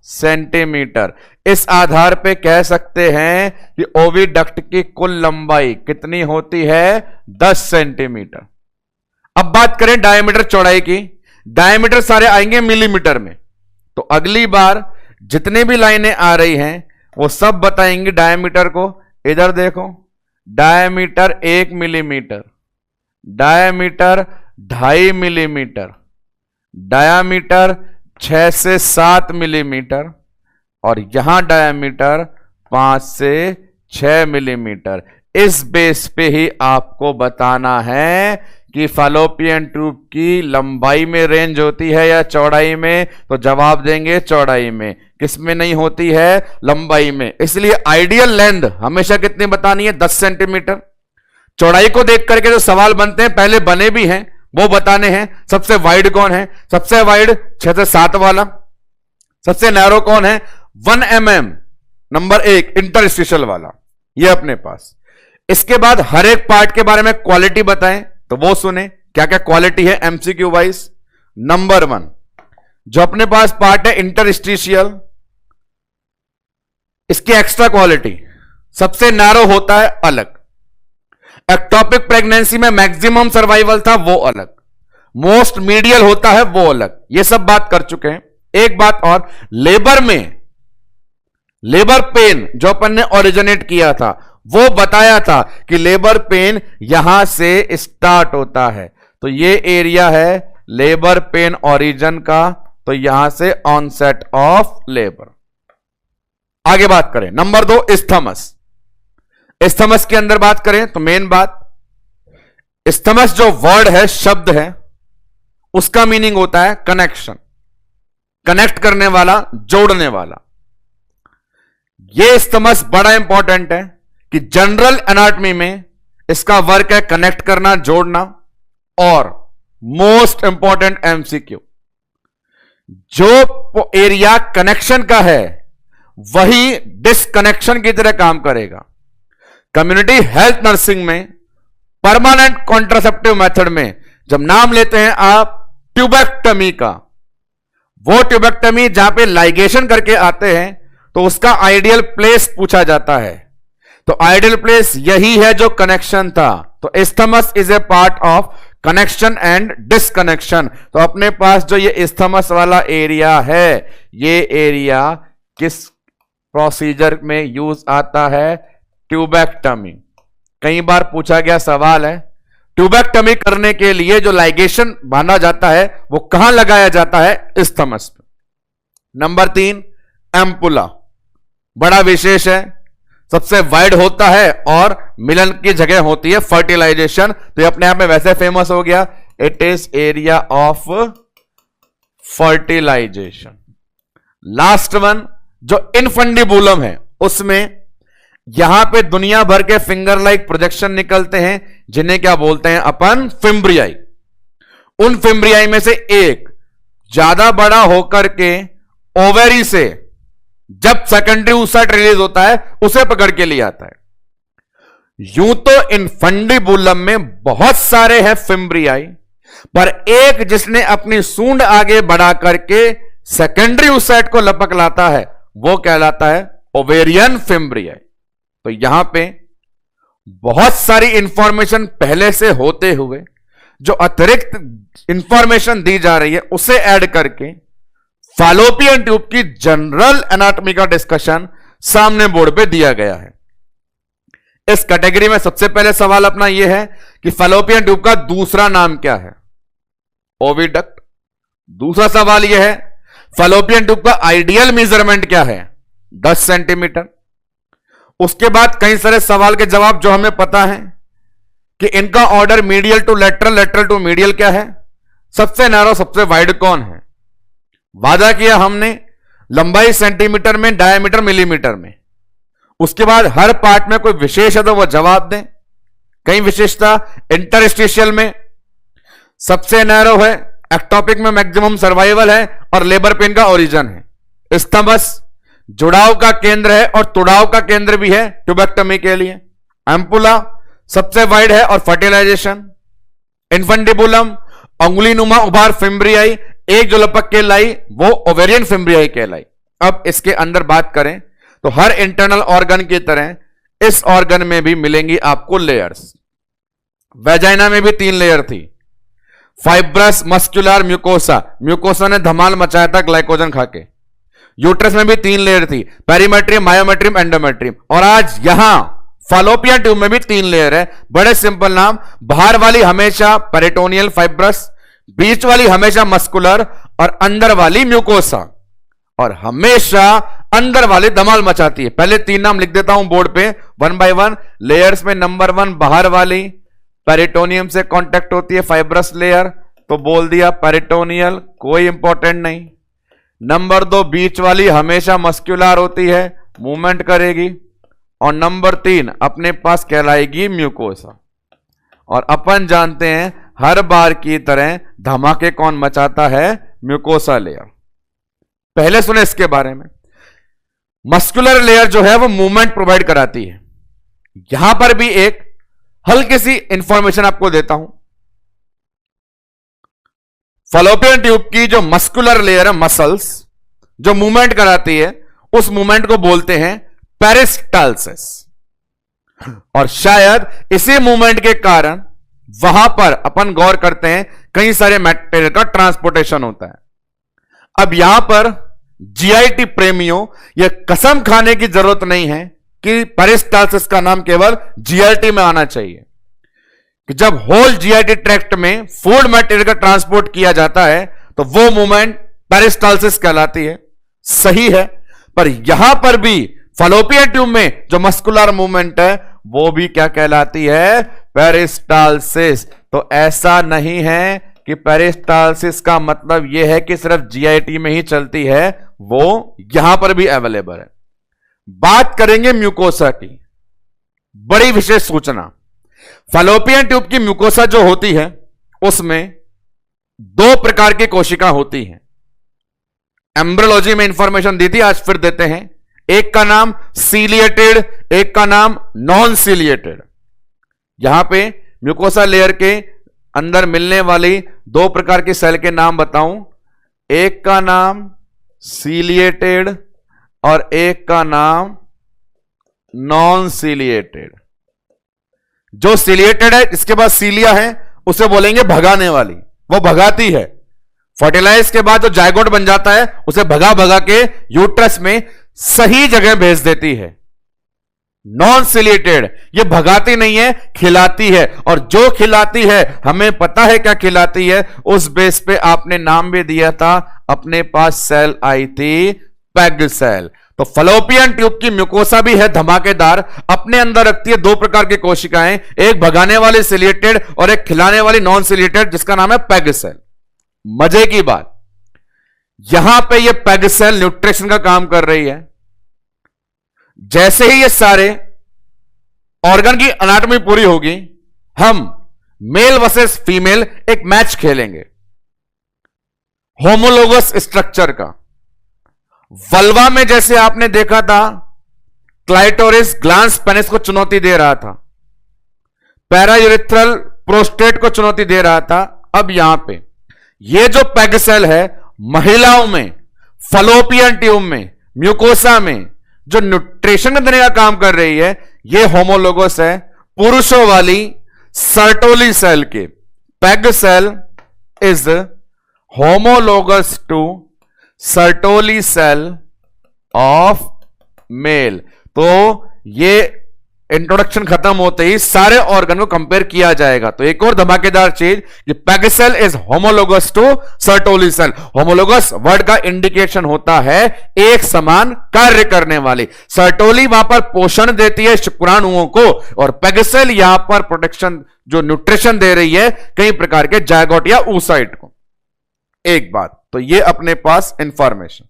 सेंटीमीटर। इस आधार पे कह सकते हैं कि ओविडक्ट की कुल लंबाई कितनी होती है, 10 सेंटीमीटर। अब बात करें डायमीटर चौड़ाई की। डायमीटर सारे आएंगे मिलीमीटर में, तो अगली बार जितनी भी लाइनें आ रही हैं वो सब बताएंगे डायमीटर को। इधर देखो, diameter 1 millimetre, diameter 2.5 millimetre, diameter 6 से 7 मिलीमीटर, और यहां डायमीटर 5 से 6 मिलीमीटर। इस बेस पे ही आपको बताना है कि फैलोपियन ट्यूब की लंबाई में रेंज होती है या चौड़ाई में, तो जवाब देंगे चौड़ाई में। किस में नहीं होती है, लंबाई में। इसलिए आइडियल लेंथ हमेशा कितनी बतानी है, 10 सेंटीमीटर। चौड़ाई को देख करके जो सवाल बनते हैं, पहले बने भी हैं, वो बताने हैं। सबसे वाइड कौन है, सबसे वाइड 6 से 7 वाला। सबसे नैरो कौन है, 1 mm, नंबर 1 इंटरस्टिशियल वाला, ये अपने पास। इसके बाद हर एक पार्ट के बारे में क्वालिटी बताएं, तो वो सुने क्या क्या क्वालिटी है एमसीक्यू वाइज। नंबर 1 जो अपने पास पार्ट है इंटरस्टिशियल, इसकी एक्स्ट्रा क्वालिटी, सबसे नैरो होता है अलग। एक्टोपिक प्रेगनेंसी में मैक्सिमम सर्वाइवल था वो अलग, मोस्ट मीडियल होता है वो अलग। ये सब बात कर चुके हैं। एक बात और, लेबर में लेबर पेन जो अपन ने ओरिजिनेट किया था वो बताया था कि लेबर पेन यहां से स्टार्ट होता है, तो ये एरिया है लेबर पेन ओरिजिन का, तो यहां से ऑनसेट ऑफ लेबर। आगे बात करें, नंबर 2 इस्थमस। इस्थमस के अंदर बात करें तो मेन बात, इस्थमस जो वर्ड है, शब्द है, उसका मीनिंग होता है कनेक्शन, कनेक्ट करने वाला, जोड़ने वाला। यह इस्थमस बड़ा इंपॉर्टेंट है कि जनरल एनाटॉमी में इसका वर्क है कनेक्ट करना, जोड़ना। और मोस्ट इंपॉर्टेंट एमसीक्यू, जो एरिया कनेक्शन का है वही डिसकनेक्शन की तरह काम करेगा। कम्युनिटी हेल्थ नर्सिंग में परमानेंट कॉन्ट्रासेप्टिव मेथड में जब नाम लेते हैं आप ट्यूबेक्टमी का, वो ट्यूबेक्टमी जहां पे लाइगेशन करके आते हैं, तो उसका आइडियल प्लेस पूछा जाता है। तो आइडियल प्लेस यही है जो कनेक्शन था। तो isthmus is a part of connection and disconnection. तो अपने पास जो ये इस्थमस वाला एरिया है, ये एरिया किस प्रोसीजर में यूज आता है, ट्यूबेक्टमी। कई बार पूछा गया सवाल है, ट्यूबेक्टमी करने के लिए जो लाइगेशन बांधा जाता है वो कहां लगाया जाता है, इस्थमस पे। नंबर 3 एम्पुला, बड़ा विशेष है, सबसे वाइड होता है और मिलन की जगह होती है फर्टिलाइजेशन, तो ये अपने आप में वैसे फेमस हो गया। It is area of fertilisation. Last one जो इनफंडिबुलम है, उसमें यहां पे दुनिया भर के फिंगर लाइक प्रोजेक्शन निकलते हैं, जिन्हें क्या बोलते हैं अपन, फिम्ब्रियाई। उन फिम्ब्रियाई में से एक ज्यादा बड़ा होकर के ओवेरी से जब सेकेंडरी ऊसाइट रिलीज होता है उसे पकड़ के लिए आता है। यूं तो इनफंडिबुलम में बहुत सारे हैं फिम्ब्रियाई, पर एक जिसने अपनी सूंड आगे बढ़ा करके सेकेंडरी ऊसाइट को लपक लाता है वो कहलाता है ओवेरियन फिम्ब्रियाई। तो यहां पे बहुत सारी इंफॉर्मेशन पहले से होते हुए जो अतिरिक्त इंफॉर्मेशन दी जा रही है उसे ऐड करके फैलोपियन ट्यूब की जनरल एनाटॉमी का डिस्कशन सामने बोर्ड पे दिया गया है। इस कैटेगरी में सबसे पहले सवाल अपना यह है कि फैलोपियन ट्यूब का दूसरा नाम क्या है, ओविडक्ट। दूसरा सवाल यह है फैलोपियन ट्यूब का आइडियल मेजरमेंट क्या है, 10 सेंटीमीटर। उसके बाद कई सारे सवाल के जवाब जो हमें पता है कि इनका order medial to lateral, lateral to medial क्या है, सबसे नैरो सबसे वाइड कौन है। वादा किया हमने लंबाई सेंटीमीटर में, डायमीटर मिलीमीटर में। उसके बाद हर पार्ट में कोई विशेष है तो वह जवाब दें। कई विशेषता इंटरस्टिशियल में सबसे नैरो है, एक्टोपिक में मैक्सिमम सर्वाइवल है और लेबर पेन का ओरिजिन है। स्तंभस जुड़ाव का केंद्र है और तुड़ाव का केंद्र भी है ट्यूबेक्टमी के लिए। एम्पुला सबसे वाइड है और फर्टिलाइजेशन। इन्फेंटिबुलम अंगुलीनुमा उभार फिम्ब्रियाई, एक जो लपक कहलाई वो ओवेरियन फिम्ब्रियाई कहलाई। अब इसके अंदर बात करें तो हर इंटरनल ऑर्गन की तरह इस ऑर्गन में भी मिलेंगी आपको लेयर्स। वेजाइना में भी 3 लेयर थी, फाइब्रस, मस्कुलर, म्यूकोसा। म्यूकोसा ने धमाल मचाया था ग्लाइकोजन खाके। यूट्रस में भी 3 लेयर थी, पेरीमेट्रियम, मायोमेट्रियम, एंडोमेट्रियम। और आज यहां फालोपियन ट्यूब में भी 3 लेयर है। बड़े सिंपल नाम, बाहर वाली हमेशा पेरिटोनियल फाइब्रस, बीच वाली हमेशा मस्कुलर और अंदर वाली म्यूकोसा। और हमेशा अंदर वाली धमाल मचाती है। पहले 3 नाम लिख देता हूं बोर्ड पे 1 बाय 1। लेयर्स में नंबर 1 बाहर वाली पेरिटोनियम से कांटेक्ट होती है, फाइब्रस लेयर, तो बोल दिया पेरिटोनियल, कोई इंपॉर्टेंट नहीं। नंबर 2 बीच वाली हमेशा मस्कुलर होती है, मूवमेंट करेगी। और नंबर 3 अपने पास कहलाएगी म्यूकोसा। और अपन जानते हैं हर बार की तरह धमाके कौन मचाता है, म्यूकोसा लेयर। पहले सुने इसके बारे में। मस्कुलर लेयर जो है वो मूवमेंट प्रोवाइड कराती है। यहां पर भी एक हल्की सी इंफॉर्मेशन आपको देता हूं। फलोपियन ट्यूब की जो मस्कुलर लेयर है, मसल्स जो मूवमेंट कराती है, उस मूवमेंट को बोलते हैं पेरिस्टाल्सिस। और शायद इसी मूवमेंट के कारण वहां पर अपन गौर करते हैं कई सारे मटेरियल का ट्रांसपोर्टेशन होता है। अब यहां पर जीआईटी प्रेमियों यह कसम खाने की जरूरत नहीं है कि पेरिस्टाल्सिस का नाम केवल जीआईटी में आना चाहिए, कि जब होल जीआईटी ट्रैक्ट में फूड मटेरियल का ट्रांसपोर्ट किया जाता है तो वो मूवमेंट पेरिस्टाल्सिस कहलाती है। सही है, पर यहां पर भी फलोपियन ट्यूब में जो मस्कुलर मूवमेंट है वो भी क्या कहलाती है, पेरिस्टाल्सिस। तो ऐसा नहीं है कि पेरिस्टाल्सिस का मतलब यह है कि सिर्फ जीआईटी में ही चलती है, वो यहां पर भी अवेलेबल है। बात करेंगे म्यूकोसा की। बड़ी विशेष सूचना, फलोपियन ट्यूब की म्यूकोसा जो होती है उसमें 2 प्रकार की कोशिका होती हैं। एम्ब्रियोलॉजी में इंफॉर्मेशन दी थी, आज फिर देते हैं। एक का नाम सीलिएटेड, एक का नाम नॉन सीलिएटेड। यहां पे म्यूकोसा लेयर के अंदर मिलने वाली 2 प्रकार की सेल के नाम बताऊं। एक का नाम सीलिएटेड और एक का नाम नॉन सीलिएटेड। जो सीलिएटेड है, इसके बाद सीलिया है, उसे बोलेंगे भगाने वाली, वो भगाती है। फर्टिलाइज के बाद जो जायगोट बन जाता है उसे भगा भगा के यूट्रस में सही जगह भेज देती है। नॉन सिलिएटेड ये भगाती नहीं है, खिलाती है। और जो खिलाती है हमें पता है क्या खिलाती है, उस बेस पे आपने नाम भी दिया था, अपने पास सेल आई थी पेग सेल। तो फलोपियन ट्यूब की म्यूकोसा भी है धमाकेदार, अपने अंदर रखती है 2 प्रकार की कोशिकाएं, एक भगाने वाली सिलिएटेड और एक खिलाने वाली नॉन सिलिएटेड, जिसका नाम है पेग सेल। मजे की बात, यहां पे ये पेग सेल न्यूट्रिशन का काम कर रही है। जैसे ही ये सारे ऑर्गन की एनाटॉमी पूरी होगी, हम मेल वर्सेस फीमेल एक मैच खेलेंगे होमोलोगस स्ट्रक्चर का। वल्वा में जैसे आपने देखा था क्लाइटोरिस ग्लांस पेनिस को चुनौती दे रहा था, पैरायूरेथ्रल प्रोस्टेट को चुनौती दे रहा था, अब यहां पे ये जो पेग सेल है महिलाओं में फलोपियन ट्यूब में म्यूकोसा में जो न्यूट्रिशन देने का काम कर रही है, ये होमोलोगस है पुरुषों वाली सर्टोली सेल के। Peg cell is homologous to Sertoli cell of male. तो ये इंट्रोडक्शन खत्म होते ही सारे ऑर्गन को कंपेयर किया जाएगा। तो एक और धमाकेदार चीज, पैगी cell is homologous to Sertoli cell. Homologous word का इंडिकेशन होता है एक समान कार्य करने वाली। सर्टोली वहां पर पोषण देती है शुक्राणुओं को, और पैगी सेल यहां पर प्रोटेक्शन, जो न्यूट्रिशन दे रही है कई प्रकार के जायगोट या oocyte को। एक बात तो ये अपने पास इंफॉर्मेशन।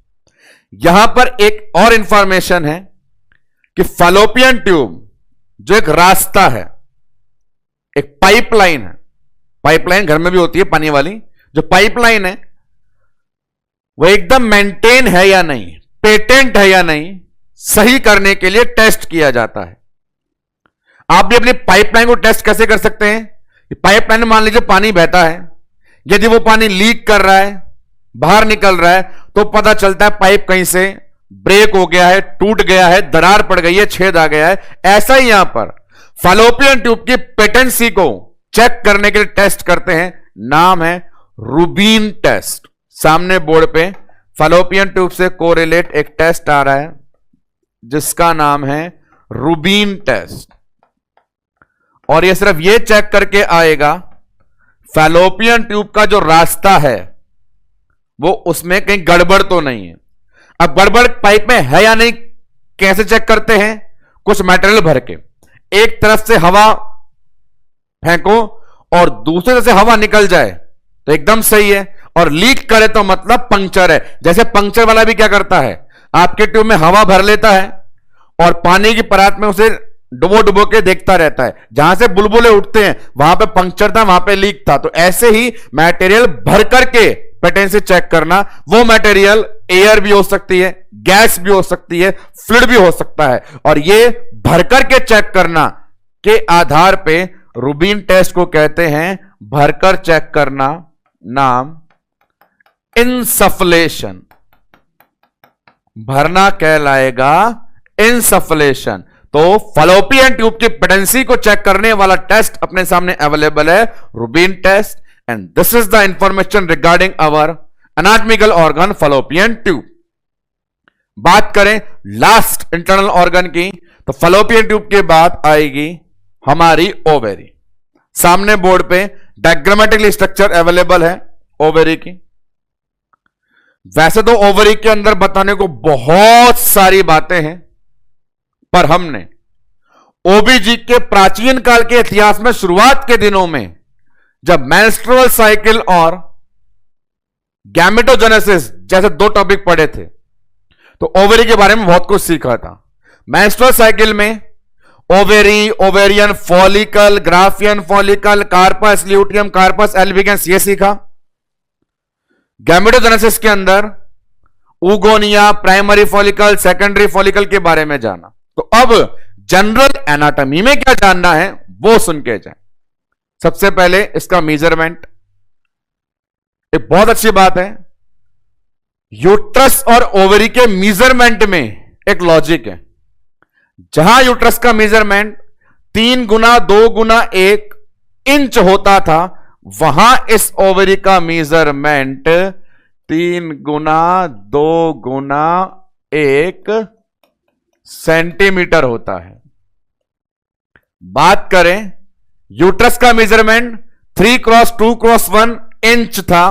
यहां पर एक और इंफॉर्मेशन है कि फैलोपियन ट्यूब जो एक रास्ता है, एक पाइपलाइन है, पाइपलाइन घर में भी होती है पानी वाली, जो पाइपलाइन है वो एकदम मेंटेन है या नहीं, पेटेंट है या नहीं, सही करने के लिए टेस्ट किया जाता है। आप भी अपनी पाइपलाइन को टेस्ट कैसे कर सकते हैं? पाइपलाइन में मान लीजिए पानी बहता है, यदि वो पानी लीक कर रहा है, बाहर निकल रहा है, तो पता चलता है पाइप कहीं से ब्रेक हो गया है, टूट गया है, दरार पड़ गई है, छेद आ गया है। ऐसा ही यहां पर फैलोपियन ट्यूब की पेटेंसी को चेक करने के लिए टेस्ट करते हैं, नाम है रूबीन टेस्ट। सामने बोर्ड पे फैलोपियन ट्यूब से कोरिलेट एक टेस्ट आ रहा है जिसका नाम है रूबीन टेस्ट, और यह सिर्फ यह चेक करके आएगा फैलोपियन ट्यूब का जो रास्ता है वो उसमें कहीं गड़बड़ तो नहीं है। अब गड़बड़ पाइप में है या नहीं कैसे चेक करते हैं? कुछ मटेरियल भर के एक तरफ से हवा फेंको और दूसरी तरफ से हवा निकल जाए तो एकदम सही है, और लीक करे तो मतलब पंक्चर है। जैसे पंक्चर वाला भी क्या करता है, आपके ट्यूब में हवा भर लेता है और पानी की परात में उसे डुबो डुबो के देखता रहता है, जहां से बुलबुले उठते हैं वहां पे पंक्चर था, वहां पे लीक था। तो ऐसे ही मटेरियल भर करके पेटेंसी चेक करना, वो मटेरियल एयर भी हो सकती है, गैस भी हो सकती है, फ्लूइड भी हो सकता है, और ये भरकर के चेक करना के आधार पे रूबीन टेस्ट को कहते हैं भरकर चेक करना, नाम इनसफलेशन। भरना कहलाएगा इनसफलेशन। तो फैलोपियन ट्यूब की पेटेंसी को चेक करने वाला टेस्ट अपने सामने अवेलेबल है, Rubin test, and this is the information regarding our anatomical organ fallopian tube. बात करें लास्ट इंटरनल ऑर्गन की, तो फैलोपियन ट्यूब के बाद आएगी हमारी ओवेरी। सामने बोर्ड पे डायग्रामेटिकली स्ट्रक्चर अवेलेबल है ओवेरी की। वैसे तो ओवरी के अंदर बताने को बहुत सारी बातें हैं, पर हमने ओबीजी के प्राचीन काल के इतिहास में शुरुआत के दिनों में जब मेंस्ट्रुअल साइकिल और गैमेटोजेनेसिस जैसे दो टॉपिक पढ़े थे, तो ओवेरी के बारे में बहुत कुछ सीखा था। मेंस्ट्रुअल साइकिल में ovary, ovarian follicle, Graafian follicle, corpus luteum, corpus albicans, ये सीखा। गैमेटोजेनेसिस के अंदर oogonia, primary follicle, secondary follicle के बारे में जाना। तो अब जनरल एनाटॉमी में क्या जानना है वो सुन के जाए। सबसे पहले इसका मेजरमेंट, एक बहुत अच्छी बात है, यूट्रस और ओवरी के मेजरमेंट में एक लॉजिक है। जहां यूट्रस का मेजरमेंट 3 गुना 2 गुना 1 इंच होता था, वहां इस ओवरी का मेजरमेंट 3 गुना 2 गुना 1 सेंटीमीटर होता है। बात करें यूट्रस का मेजरमेंट 3x2x1 इंच था,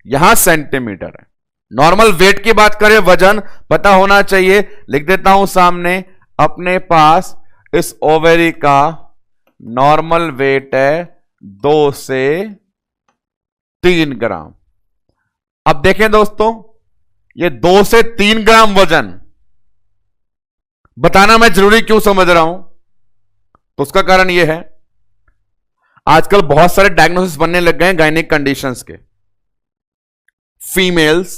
यहां सेंटीमीटर है। नॉर्मल वेट की बात करें, वजन पता होना चाहिए, लिख देता हूं सामने अपने पास। इस ओवेरी का नॉर्मल वेट है 2 से 3 ग्राम। अब देखें दोस्तों, ये 2 से 3 ग्राम वजन बताना मैं जरूरी क्यों समझ रहा हूं, तो उसका कारण यह है, आजकल बहुत सारे डायग्नोसिस बनने लग गए हैं गायनिक कंडीशंस के। फीमेल्स,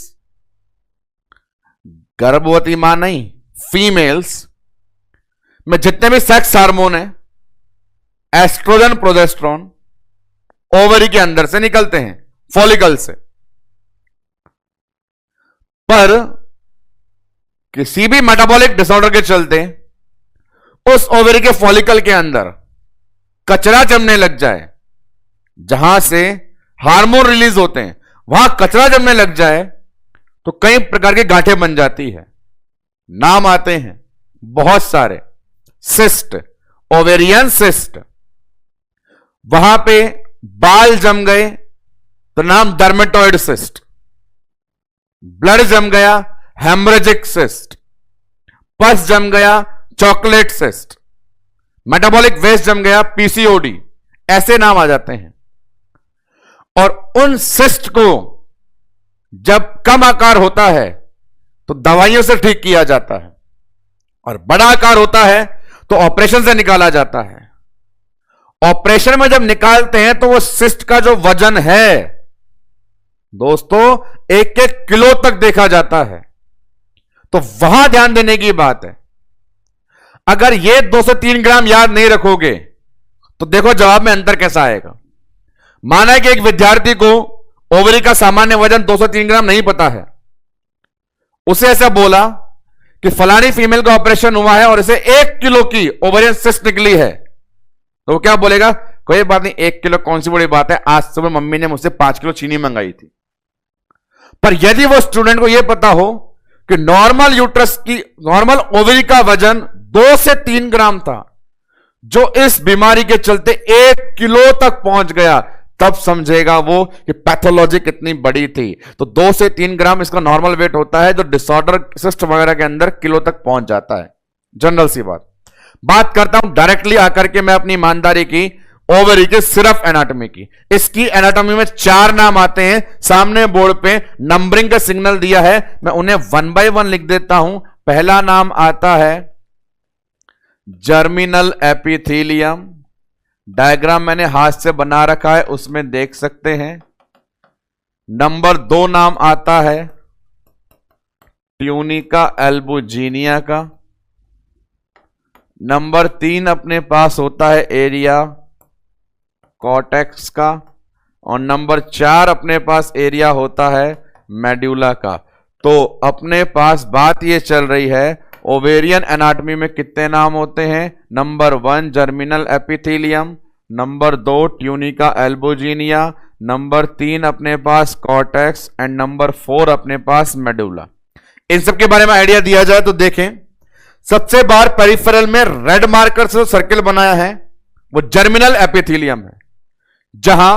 गर्भवती मां नहीं, फीमेल्स में जितने भी सेक्स हार्मोन है, एस्ट्रोजन, प्रोजेस्टेरोन ओवरी के अंदर से निकलते हैं, फॉलिकल से। पर किसी भी मेटाबॉलिक डिसऑर्डर के चलते उस ओवरी के फॉलिकल के अंदर कचरा जमने लग जाए, जहां से हार्मोन रिलीज होते हैं, वहां कचरा जमने लग जाए तो कई प्रकार की गांठें बन जाती है। नाम आते हैं बहुत सारे, सिस्ट, ओवेरियन सिस्ट, वहां पे बाल जम गए तो नाम डर्मेटोइड सिस्ट, ब्लड जम गया हेमरेजिक सिस्ट, पस जम गया चॉकलेट सिस्ट, मेटाबॉलिक वेस्ट जम गया पीसीओडी, ऐसे नाम आ जाते हैं। और उन सिस्ट को जब कम आकार होता है तो दवाइयों से ठीक किया जाता है, और बड़ा आकार होता है तो ऑपरेशन से निकाला जाता है। ऑपरेशन में जब निकालते हैं तो वो सिस्ट का जो वजन है दोस्तों 1-1 किलो तक देखा जाता है। तो वहां ध्यान देने की बात है। अगर ये 2 से 3 ग्राम याद नहीं रखोगे तो देखो जवाब में अंतर कैसा आएगा। माना कि एक विद्यार्थी को ओवरी का सामान्य वजन 2 से 3 ग्राम नहीं पता है, उसे ऐसा बोला कि फलानी फीमेल का ऑपरेशन हुआ है और इसे 1 किलो की ओवरियन सिस्ट निकली है, तो वो क्या बोलेगा, कोई बात नहीं, 1 किलो कौन सी बड़ी बात है, आज सुबह मम्मी ने मुझसे 5 किलो चीनी मंगाई थी। पर यदि वो स्टूडेंट को यह पता हो कि नॉर्मल यूट्रस की, नॉर्मल ओवरी का वजन 2 से 3 ग्राम था, जो इस बीमारी के चलते 1 किलो तक पहुंच गया, तब समझेगा वो कि पैथोलॉजी कितनी बड़ी थी। तो 2 से 3 ग्राम इसका नॉर्मल वेट होता है, जो डिसऑर्डर सिस्ट वगैरह के अंदर किलो तक पहुंच जाता है। जनरल सी बात करता हूं डायरेक्टली आकर के मैं अपनी ईमानदारी की ओवरी के सिर्फ एनाटॉमी की। इसकी एनाटॉमी में 4 नाम आते हैं, सामने बोर्ड पे नंबरिंग का सिग्नल दिया है, मैं उन्हें 1 बाय 1 लिख देता हूं। पहला नाम आता है जर्मिनल एपिथेलियम, डायग्राम मैंने हाथ से बना रखा है, उसमें देख सकते हैं। नंबर 2 नाम आता है ट्यूनिका एल्बुजिनिया का। नंबर 3 अपने पास होता है एरिया कॉर्टेक्स का, और नंबर 4 अपने पास एरिया होता है मेड्यूला का। तो अपने पास बात यह चल रही है ओवेरियन एनाटॉमी में कितने नाम होते हैं। Number 1 germinal epithelium, number 2 tunica albuginea, number 3 अपने पास कॉर्टेक्स, एंड नंबर 4 अपने पास मेडुला। इन सब के बारे में आइडिया दिया जाए तो देखें, सबसे बाहर पेरिफेरल में रेड मार्कर से सर्किल बनाया है वो जर्मिनल एपिथेलियम है, जहां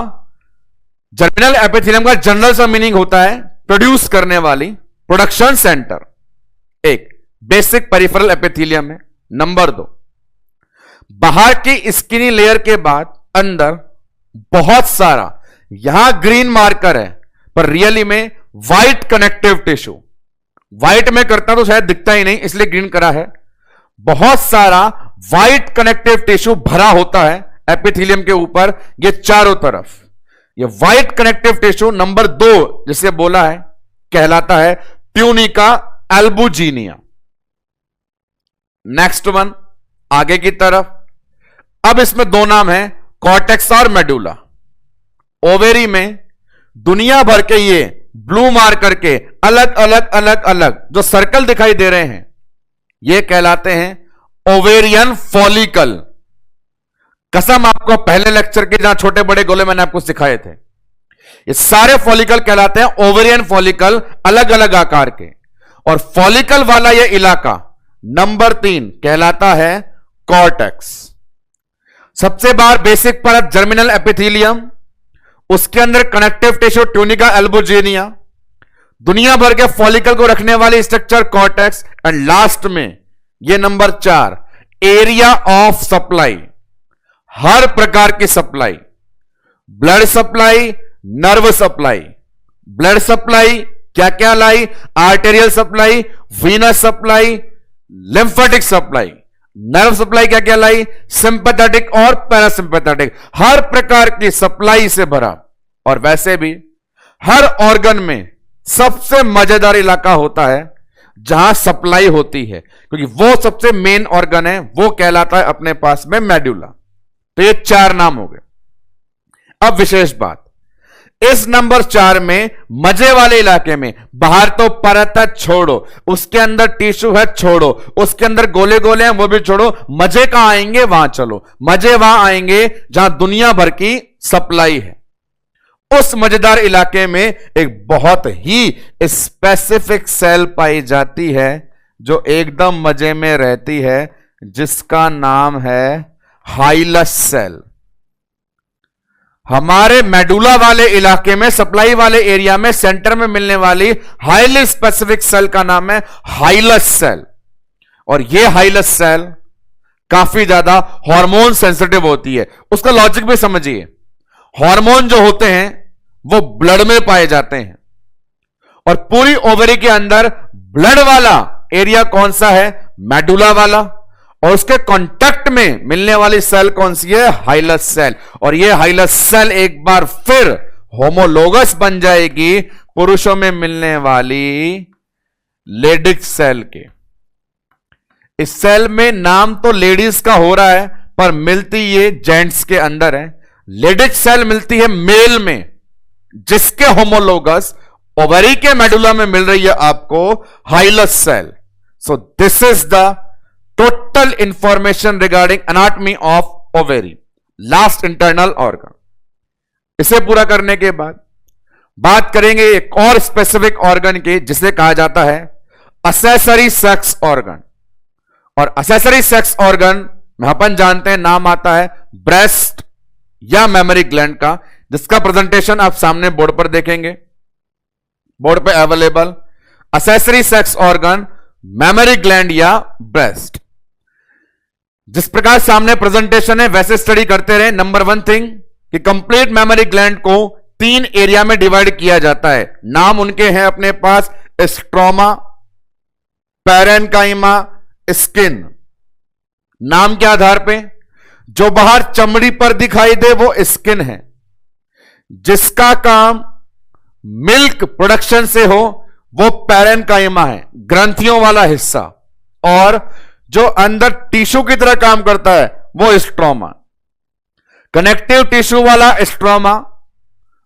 जर्मिनल एपिथेलियम का जनरल सा मीनिंग होता है प्रोड्यूस करने वाली, प्रोडक्शन सेंटर। एक बेसिक पेरिफेरल एपिथेलियम है। नंबर 2 बाहर की स्किनी लेयर के बाद अंदर बहुत सारा, यहां ग्रीन मार्कर है पर रियली में व्हाइट कनेक्टिव टिश्यू, व्हाइट में करता तो शायद दिखता ही नहीं इसलिए ग्रीन करा है, बहुत सारा व्हाइट कनेक्टिव टिश्यू भरा होता है एपिथेलियम के ऊपर, ये चारों तरफ। ये व्हाइट कनेक्टिव टिश्यू नंबर 2 जिसे बोला है कहलाता है ट्यूनिका एल्बुजिनिया। नेक्स्ट वन आगे की तरफ, अब इसमें 2 नाम है कॉर्टेक्स और मेडुला। ओवेरी में दुनिया भर के ये ब्लू मार्कर के अलग अलग अलग अलग जो सर्कल दिखाई दे रहे हैं ये कहलाते हैं ओवेरियन फॉलिकल। कसम आपको पहले लेक्चर के जहां छोटे बड़े गोले मैंने आपको सिखाए थे, ये सारे फॉलिकल कहलाते हैं ओवेरियन फॉलिकल, अलग अलग आकार के। और फॉलिकल वाला ये इलाका नंबर 3 कहलाता है कॉर्टेक्स। सबसे बाहर बेसिक परत जर्मिनल एपिथेलियम, उसके अंदर कनेक्टिव टिश्यू ट्यूनिका एल्बुजिनिया, दुनिया भर के फॉलिकल को रखने वाली स्ट्रक्चर कॉर्टेक्स, एंड लास्ट में ये नंबर 4 एरिया ऑफ सप्लाई। हर प्रकार की supply, blood supply, nerve supply. Blood supply क्या क्या लाई, arterial supply, venous supply, lymphatic supply. Nerve supply क्या क्या लाई, सिंपैथेटिक और पैरासिंपैथेटिक, हर प्रकार की सप्लाई से भरा। और वैसे भी हर ऑर्गन में सबसे मजेदार इलाका होता है जहां सप्लाई होती है, क्योंकि वो सबसे मेन ऑर्गन है, वो कहलाता है अपने पास में मेडुला। तो ये 4 नाम हो गए। अब विशेष बात, इस नंबर 4 में मजे वाले इलाके में, बाहर तो परत है छोड़ो, उसके अंदर टिश्यू है छोड़ो, उसके अंदर गोले गोले हैं वो भी छोड़ो, मजे कहां आएंगे वहां चलो। मजे वहां आएंगे जहां दुनिया भर की सप्लाई है। उस मजेदार इलाके में एक बहुत ही स्पेसिफिक सेल पाई जाती है जो एकदम मजे में रहती है, जिसका नाम है हाइलस सेल। हमारे मेडुला वाले इलाके में, सप्लाई वाले एरिया में, सेंटर में मिलने वाली हाईली स्पेसिफिक सेल का नाम है हाइलस सेल। और यह हाइलस सेल काफी ज्यादा हार्मोन सेंसिटिव होती है। उसका लॉजिक भी समझिए, हार्मोन जो होते हैं वो ब्लड में पाए जाते हैं, और पूरी ओवरी के अंदर ब्लड वाला एरिया कौन सा है? मेडुला वाला। और उसके कांटेक्ट में मिलने वाली सेल कौन सी है? हाइलस सेल। और ये हाइलस सेल एक बार फिर होमोलोगस बन जाएगी पुरुषों में मिलने वाली लेडिज सेल के। इस सेल में नाम तो लेडीज का हो रहा है, पर मिलती ये जेंट्स के अंदर है। लेडिज सेल मिलती है मेल में, जिसके होमोलोगस ओवरी के मेडुला में मिल रही है आपको hilus cell. So this is the total information regarding anatomy of ovary, last internal organ. इसे पूरा करने के बाद बात करेंगे एक और स्पेसिफिक ऑर्गन की, जिसे कहा जाता है असेसरी सेक्स ऑर्गन। और असेसरी सेक्स ऑर्गन में अपन जानते हैं नाम आता है ब्रेस्ट या मेमोरी ग्लैंड का, जिसका प्रेजेंटेशन आप सामने बोर्ड पर देखेंगे, बोर्ड पे available. Accessory sex organ, memory gland या ब्रेस्ट। जिस प्रकार सामने प्रेजेंटेशन है वैसे स्टडी करते रहे। नंबर 1 थिंग कि कंप्लीट मेमोरी ग्लैंड को 3 एरिया में डिवाइड किया जाता है। नाम उनके हैं अपने पास स्ट्रोमा, पैरेन्काइमा, स्किन। नाम के आधार पे जो बाहर चमड़ी पर दिखाई दे वो स्किन है, जिसका काम मिल्क प्रोडक्शन से हो वो पैरेन्काइमा है, ग्रंथियों वाला हिस्सा। और जो अंदर टिश्यू की तरह काम करता है वो स्ट्रोमा। कनेक्टिव टिश्यू वाला स्ट्रोमा,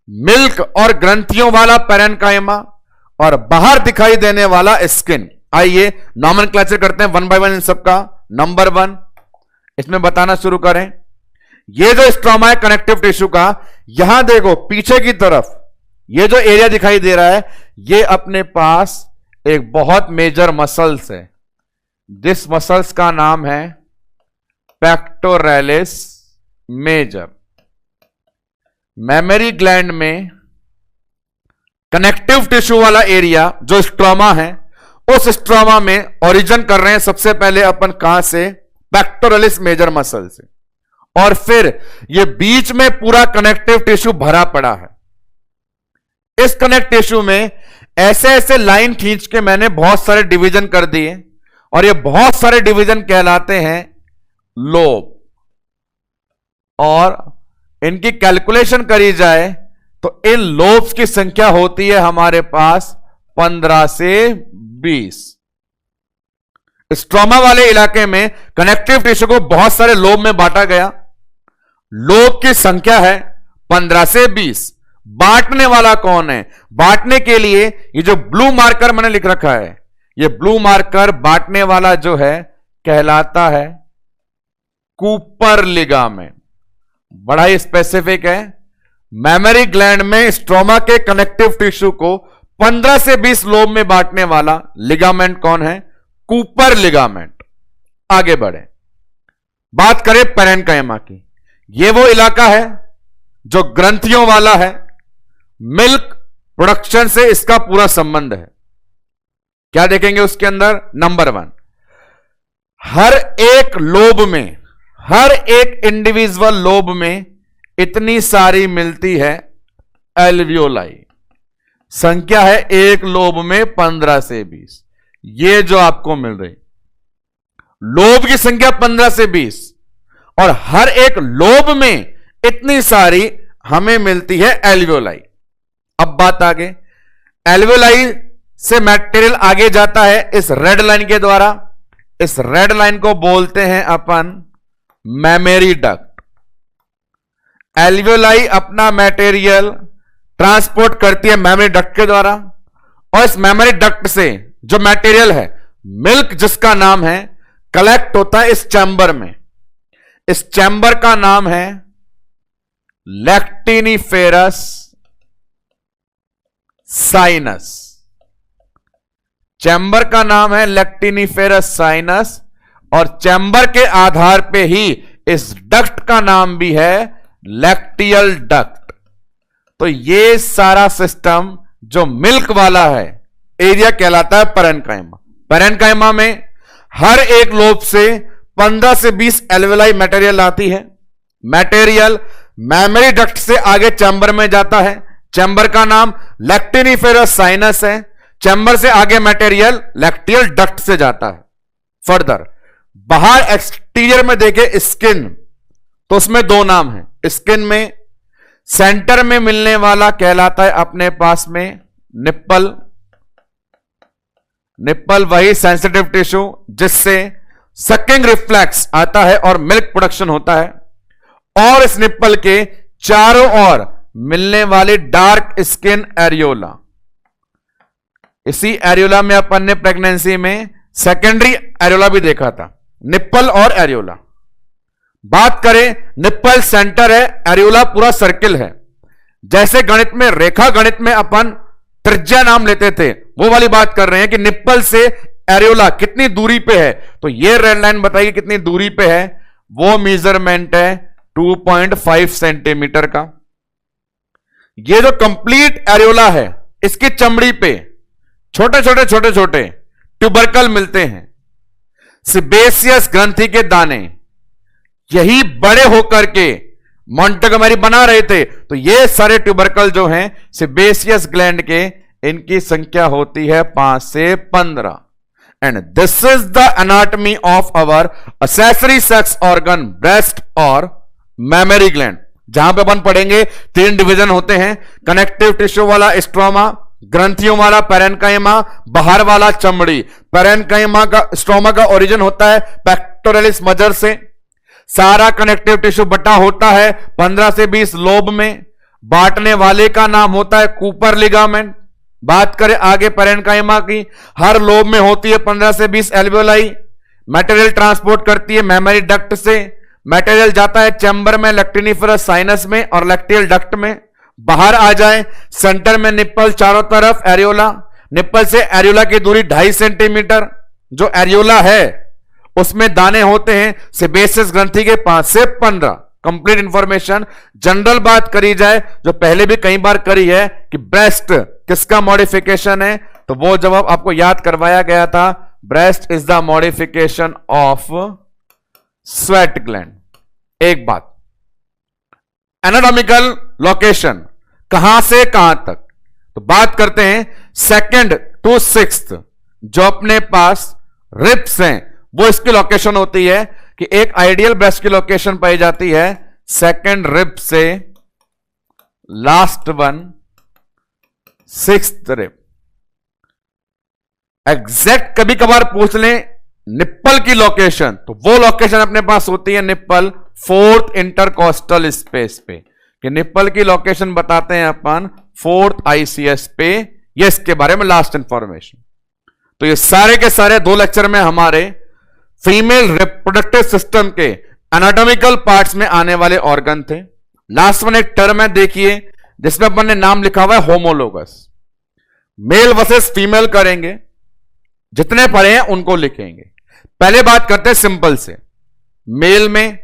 मिल्क और ग्रंथियों वाला पैरेन्काइमा, और बाहर दिखाई देने वाला स्किन। आइए नॉमेनक्लेचर करते हैं 1 बाय 1 इन सबका। नंबर 1 इसमें बताना शुरू करें। ये जो स्ट्रोमा है कनेक्टिव टिश्यू का, यहां देखो पीछे की तरफ ये जो एरिया दिखाई दे रहा है, ये अपने पास एक बहुत मेजर मसल्स है। दिस मसल्स का नाम है पेक्टोरैलिस मेजर। मेमोरी ग्लैंड में कनेक्टिव टिश्यू वाला एरिया जो स्ट्रोमा है, उस स्ट्रोमा में ओरिजिन कर रहे हैं सबसे पहले अपन कहां से? पेक्टोरैलिस मेजर मसल से। और फिर ये बीच में पूरा कनेक्टिव टिश्यू भरा पड़ा है। इस कनेक्ट टिश्यू में ऐसे ऐसे लाइन खींच के मैंने बहुत सारे डिवीजन कर दिए, और ये बहुत सारे डिवीजन कहलाते हैं लोब। और इनकी कैलकुलेशन करी जाए तो इन लोब्स की संख्या होती है हमारे पास 15 से 20। स्ट्रोमा वाले इलाके में कनेक्टिव टिश्यू को बहुत सारे लोब में बांटा गया। लोब की संख्या है 15 से 20। बांटने वाला कौन है? बांटने के लिए ये जो ब्लू मार्कर मैंने लिख रखा है, ये ब्लू मार्कर बांटने वाला जो है कहलाता है कूपर लिगामेंट। बड़ा ही स्पेसिफिक है। मेमोरी ग्लैंड में स्ट्रोमा के कनेक्टिव टिश्यू को 15 से 20 लोब में बांटने वाला लिगामेंट कौन है? Cooper ligament. आगे बढ़े, बात करें पैरेन्काइमा की। यह वो इलाका है जो ग्रंथियों वाला है, मिल्क प्रोडक्शन से इसका पूरा संबंध है। क्या देखेंगे उसके अंदर? नंबर 1, हर एक लोब में, हर एक इंडिविजुअल लोब में इतनी सारी मिलती है एल्वियोलाई। संख्या है एक लोब में 15 से 20। ये जो आपको मिल रही लोब की संख्या 15 से 20, और हर एक लोब में इतनी सारी हमें मिलती है एल्वियोलाई। अब बात आगे, एल्वियोलाई से मटेरियल आगे जाता है इस रेड लाइन के द्वारा। इस रेड लाइन को बोलते हैं अपन मेमोरी डक्ट। एल्वियोलाई अपना मटेरियल ट्रांसपोर्ट करती है मेमोरी डक्ट के द्वारा, और इस मेमोरी डक्ट से जो मटेरियल है, मिल्क जिसका नाम है, कलेक्ट होता है इस चैम्बर में। इस चैम्बर का नाम है लैक्टिनिफेरस साइनस। चैम्बर का नाम है लैक्टिनिफेरस साइनस, और चैम्बर के आधार पे ही इस डक्ट का नाम भी है लैक्टियल डक्ट। तो ये सारा सिस्टम जो मिल्क वाला है एरिया कहलाता है पैरेन्काइमा। पैरेन्काइमा में हर एक लोब से 15 से 20 एल्वेलाई मटेरियल आती है। मटेरियल मैमरी डक्ट से आगे चैम्बर में जाता है। चैम्बर का नाम लैक्टिनिफेरस साइनस है। चैम्बर से आगे मटेरियल लैक्टियल डक्ट से जाता है। फर्दर बाहर एक्सटीरियर में देखे स्किन, तो उसमें दो नाम है। स्किन में सेंटर में मिलने वाला कहलाता है अपने पास में निप्पल। निप्पल वही सेंसिटिव टिश्यू जिससे सकिंग रिफ्लेक्स आता है और मिल्क प्रोडक्शन होता है। और इस निप्पल के चारों ओर मिलने वाली डार्क स्किन एरियोला। इसी एरियोला में अपन ने प्रेगनेंसी में सेकेंडरी एरियोला भी देखा था, निप्पल और एरियोला। बात करें निप्पल सेंटर है, एरियोला पूरा सर्किल है। जैसे गणित में रेखा गणित में अपन त्रिज्या नाम लेते थे, वो वाली बात कर रहे हैं कि निप्पल से एरियोला कितनी दूरी पे है। तो ये रेड लाइन बताइए कितनी दूरी पे है। वो मेजरमेंट है 2.5 सेंटीमीटर का। ये जो कंप्लीट एरियोला है इसकी चमड़ी पे छोटे छोटे ट्यूबरकल मिलते हैं, सेबेसियस ग्रंथि के दाने। यही बड़े होकर के मॉन्टेगोमेरी बना रहे थे। तो ये सारे ट्यूबरकल जो हैं सेबेसियस ग्लैंड के, इनकी संख्या होती है 5 से 15। And this is the anatomy of our accessory sex organ breast और मैमरी ग्लैंड। जहां पे अपन पढ़ेंगे 3 डिवीजन होते हैं, कनेक्टिव टिश्यू वाला स्ट्रोमा, ग्रंथियों वाला पैरेन्काइमा, बाहर वाला चमड़ी। पैरेन्काइमा का स्ट्रोमा का ओरिजिन होता है पेक्टोरलिस मजर से। सारा कनेक्टिव टिश्यू बटा होता है 15 से 20 लोब में। बांटने वाले का नाम होता है कूपर लिगामेंट। बात करें आगे पैरेन्काइमा की, हर लोब में होती है 15 से 20 एल्वेओलाई। मटेरियल ट्रांसपोर्ट करती है मेमोरी डक्ट से। मटेरियल जाता है चैम्बर में लैक्टिनिफेरस साइनस में और लैक्टियल डक्ट में। बाहर आ जाए सेंटर में निप्पल, चारों तरफ एरियोला। निप्पल से एरियोला की दूरी 2.5 सेंटीमीटर। जो एरियोला है उसमें दाने होते हैं सेबेसियस ग्रंथि के 5 से 15। Complete information. जनरल बात करी जाए जो पहले भी कई बार करी है कि ब्रेस्ट किसका मॉडिफिकेशन है, तो वो जवाब आपको याद करवाया गया था, breast is the modification of sweat gland. एक बात, एनाटॉमिकल लोकेशन कहां से कहां तक, तो बात करते हैं 2nd to 6th जो अपने पास रिप्स हैं, वो इसकी लोकेशन होती है कि एक आइडियल ब्रेस्ट की लोकेशन पाई जाती है 2nd रिब से last one 6th rib. Exact कभी कभार पूछ लें निप्पल की लोकेशन, तो वो लोकेशन अपने पास होती है निप्पल 4th इंटरकोस्टल स्पेस पे। कि निप्पल की लोकेशन बताते हैं अपन 4th ICS पे। ये इसके बारे में लास्ट इंफॉर्मेशन। तो ये सारे के सारे 2 लेक्चर में हमारे फीमेल रिप्रोडक्टिव सिस्टम के एनाटॉमिकल पार्ट्स में आने वाले ऑर्गन थे। लास्ट वन एक टर्म है, देखिए, जिसमें अपन ने नाम लिखा हुआ है होमोलोगस। मेल वर्सेस फीमेल करेंगे, जितने पढ़े हैं उनको लिखेंगे। पहले बात करते हैं सिंपल से। मेल में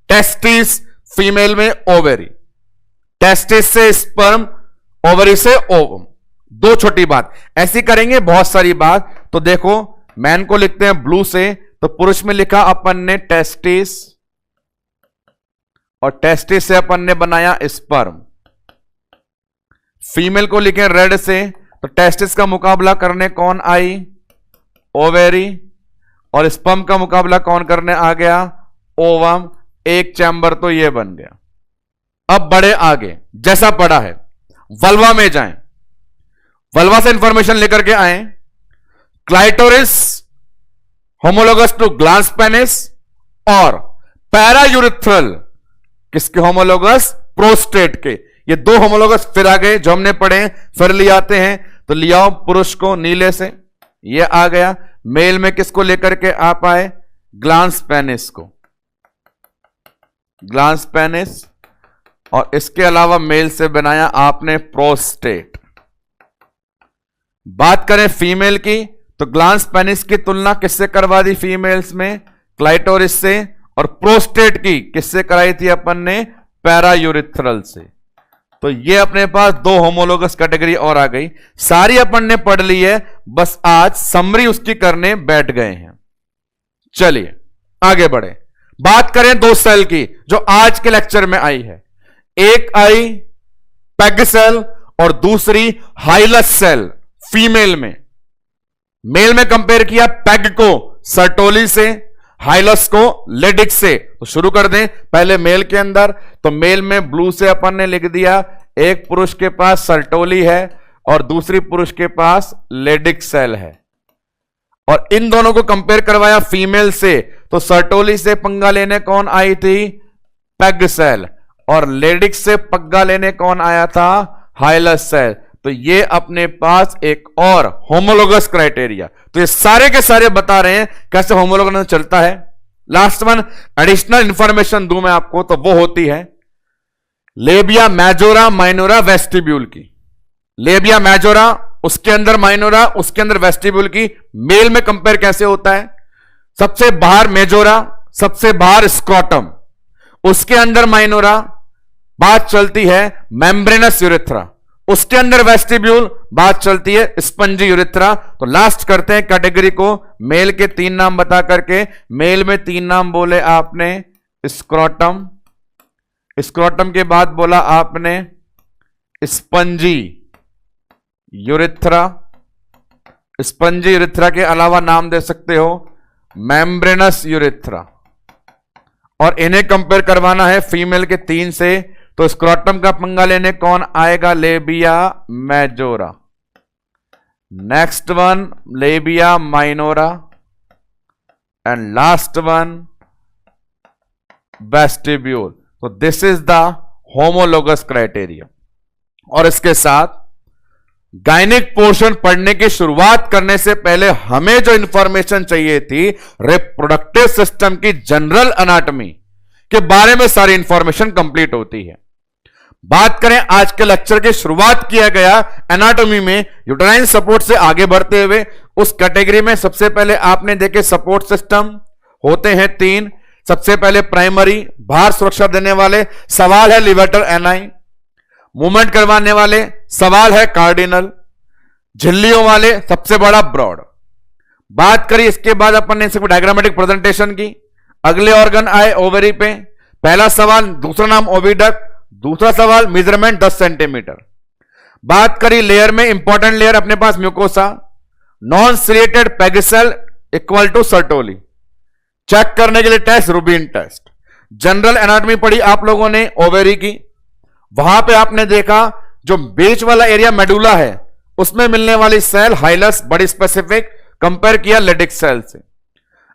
टेस्टिस, फीमेल में ओवेरी। टेस्टिस से स्पर्म, ओवरी से ओवम। 2 छोटी बात ऐसी करेंगे, बहुत सारी बात। तो देखो मैन को लिखते हैं ब्लू से, तो पुरुष में लिखा अपन ने टेस्टिस, और टेस्टिस से अपन ने बनाया स्पर्म। फीमेल को लिखे रेड से, तो टेस्टिस का मुकाबला करने कौन आई, ओवेरी, और स्पर्म का मुकाबला कौन करने आ गया, ओवम। एक चैम्बर तो ये बन गया। अब बड़े आगे जैसा पड़ा है, वल्वा में जाएं। वल्वा से इंफॉर्मेशन लेकर के आए। Clitoris homologous to glans penis, और पैरायूरिथ्रल किसके होमोलोगस, प्रोस्टेट के। ये 2 होमोलोगस फिर आ गए जो हमने पढ़े, फिर ले आते हैं। तो लियाओ पुरुष को नीले से, ये आ गया। मेल में किसको लेकर के आप आए, ग्लांस पेनिस को, ग्लांस पेनिस। और इसके अलावा मेल से बनाया आपने प्रोस्टेट। बात करें फीमेल की, तो ग्लांस पेनिस की तुलना किससे करवा दी फीमेल्स में, क्लाइटोरिस से, और प्रोस्टेट की किससे कराई थी अपन ने? पैरायूरिथ्रल से। तो ये अपने पास दो होमोलोगस कैटेगरी और आ गई, सारी अपन ने पढ़ ली है, बस आज समरी उसकी करने बैठ गए हैं। चलिए आगे बढ़े, बात करें दो सेल की जो आज के लेक्चर में आई है। एक आई पेग सेल और दूसरी हाइलस सेल फीमेल में। मेल में कंपेयर किया पेग को सर्टोली से, हाइलस को लेडिक्स से। तो शुरू कर दें पहले मेल के अंदर। तो मेल में ब्लू से अपन ने लिख दिया, एक पुरुष के पास सर्टोली है और दूसरी पुरुष के पास लेडिक्स सेल है, और इन दोनों को कंपेयर करवाया फीमेल से। तो सर्टोली से पंगा लेने कौन आई थी? पेग सेल, और लेडिक्स से पंगा लेने कौन आया था? हाइलस सेल। तो ये अपने पास एक और होमोलोगस क्राइटेरिया। तो ये सारे के सारे बता रहे हैं कैसे होमोलोगस चलता है। लास्ट वन एडिशनल इंफॉर्मेशन दूं मैं आपको, तो वो होती है लेबिया मेजोरा माइनोरा वेस्टिब्यूल की। लेबिया मेजोरा, उसके अंदर माइनोरा, उसके अंदर वेस्टिब्यूल की। मेल में कंपेयर कैसे होता है? सबसे बाहर मेजोरा, सबसे बाहर स्क्रॉटम, उसके अंदर माइनोरा, बात चलती है मेम्ब्रेनस यूरेथ्रा, उसके अंदर वेस्टिब्यूल, बात चलती है स्पंजी यूरेथ्रा। तो लास्ट करते हैं कैटेगरी को। मेल के 3 नाम बता करके, मेल में 3 नाम बोले आपने स्क्रॉटम, स्क्रॉटम के बाद बोला आपने स्पंजी यूरेथ्रा, स्पंजी यूरेथ्रा के अलावा नाम दे सकते हो मेम्ब्रेनस यूरेथ्रा, और इन्हें कंपेयर करवाना है फीमेल के 3 से। तो स्क्रॉटम का पंगा लेने कौन आएगा? Labia majora. Next one labia minora, and last one vestibule. तो this is the homologous criteria. और इसके साथ गायनिक पोर्शन पढ़ने की शुरुआत करने से पहले हमें जो इंफॉर्मेशन चाहिए थी रिप्रोडक्टिव सिस्टम की जनरल एनाटॉमी के बारे में, सारी इंफॉर्मेशन कंप्लीट होती है। बात करें आज के लेक्चर की शुरुआत किया गया एनाटॉमी में यूटेराइन सपोर्ट से आगे बढ़ते हुए, उस कैटेगरी में सबसे पहले आपने देखे सपोर्ट सिस्टम होते हैं 3। सबसे पहले प्राइमरी, भार सुरक्षा देने वाले, सवाल है लिवेटर एनाई। मूवमेंट करवाने वाले, सवाल है कार्डिनल। झिल्लियों वाले, सबसे बड़ा ब्रॉड। बात करी इसके बाद अपन ने सिर्फ डायग्रामेटिक प्रेजेंटेशन की। अगले ऑर्गन आए ओवरी पे। पहला सवाल, दूसरा नाम ओविडक्ट, दूसरा सवाल मेजरमेंट 10 सेंटीमीटर। बात करी लेयर में, इंपॉर्टेंट लेयर अपने पास mucosa, non ciliated peg cell equal to Sertoli. Check करने के लिए test Rubin test. General anatomy पढ़ी आप लोगों ने ओवेरी की, वहां पे आपने देखा जो बीच वाला एरिया मेडुला है उसमें मिलने वाली सेल हाइलस, बड़ी स्पेसिफिक, कंपेयर किया लेडिक्स सेल से।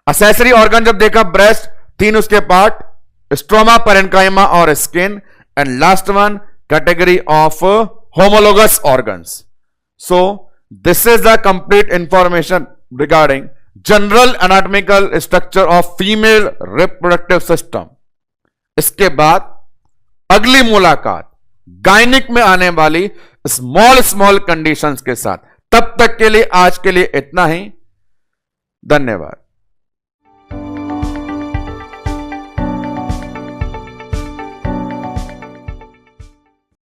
असेसरी ऑर्गन जब देखा ब्रेस्ट, 3 उसके पार्ट, स्ट्रोमा, पैरेन्काइमा और skin, and last one category of homologous organs. So this is the complete information regarding general anatomical structure of female reproductive system. इसके बाद अगली मुलाकात गायनिक में आने वाली स्मॉल स्मॉल कंडीशंस के साथ। तब तक के लिए आज के लिए इतना ही। धन्यवाद।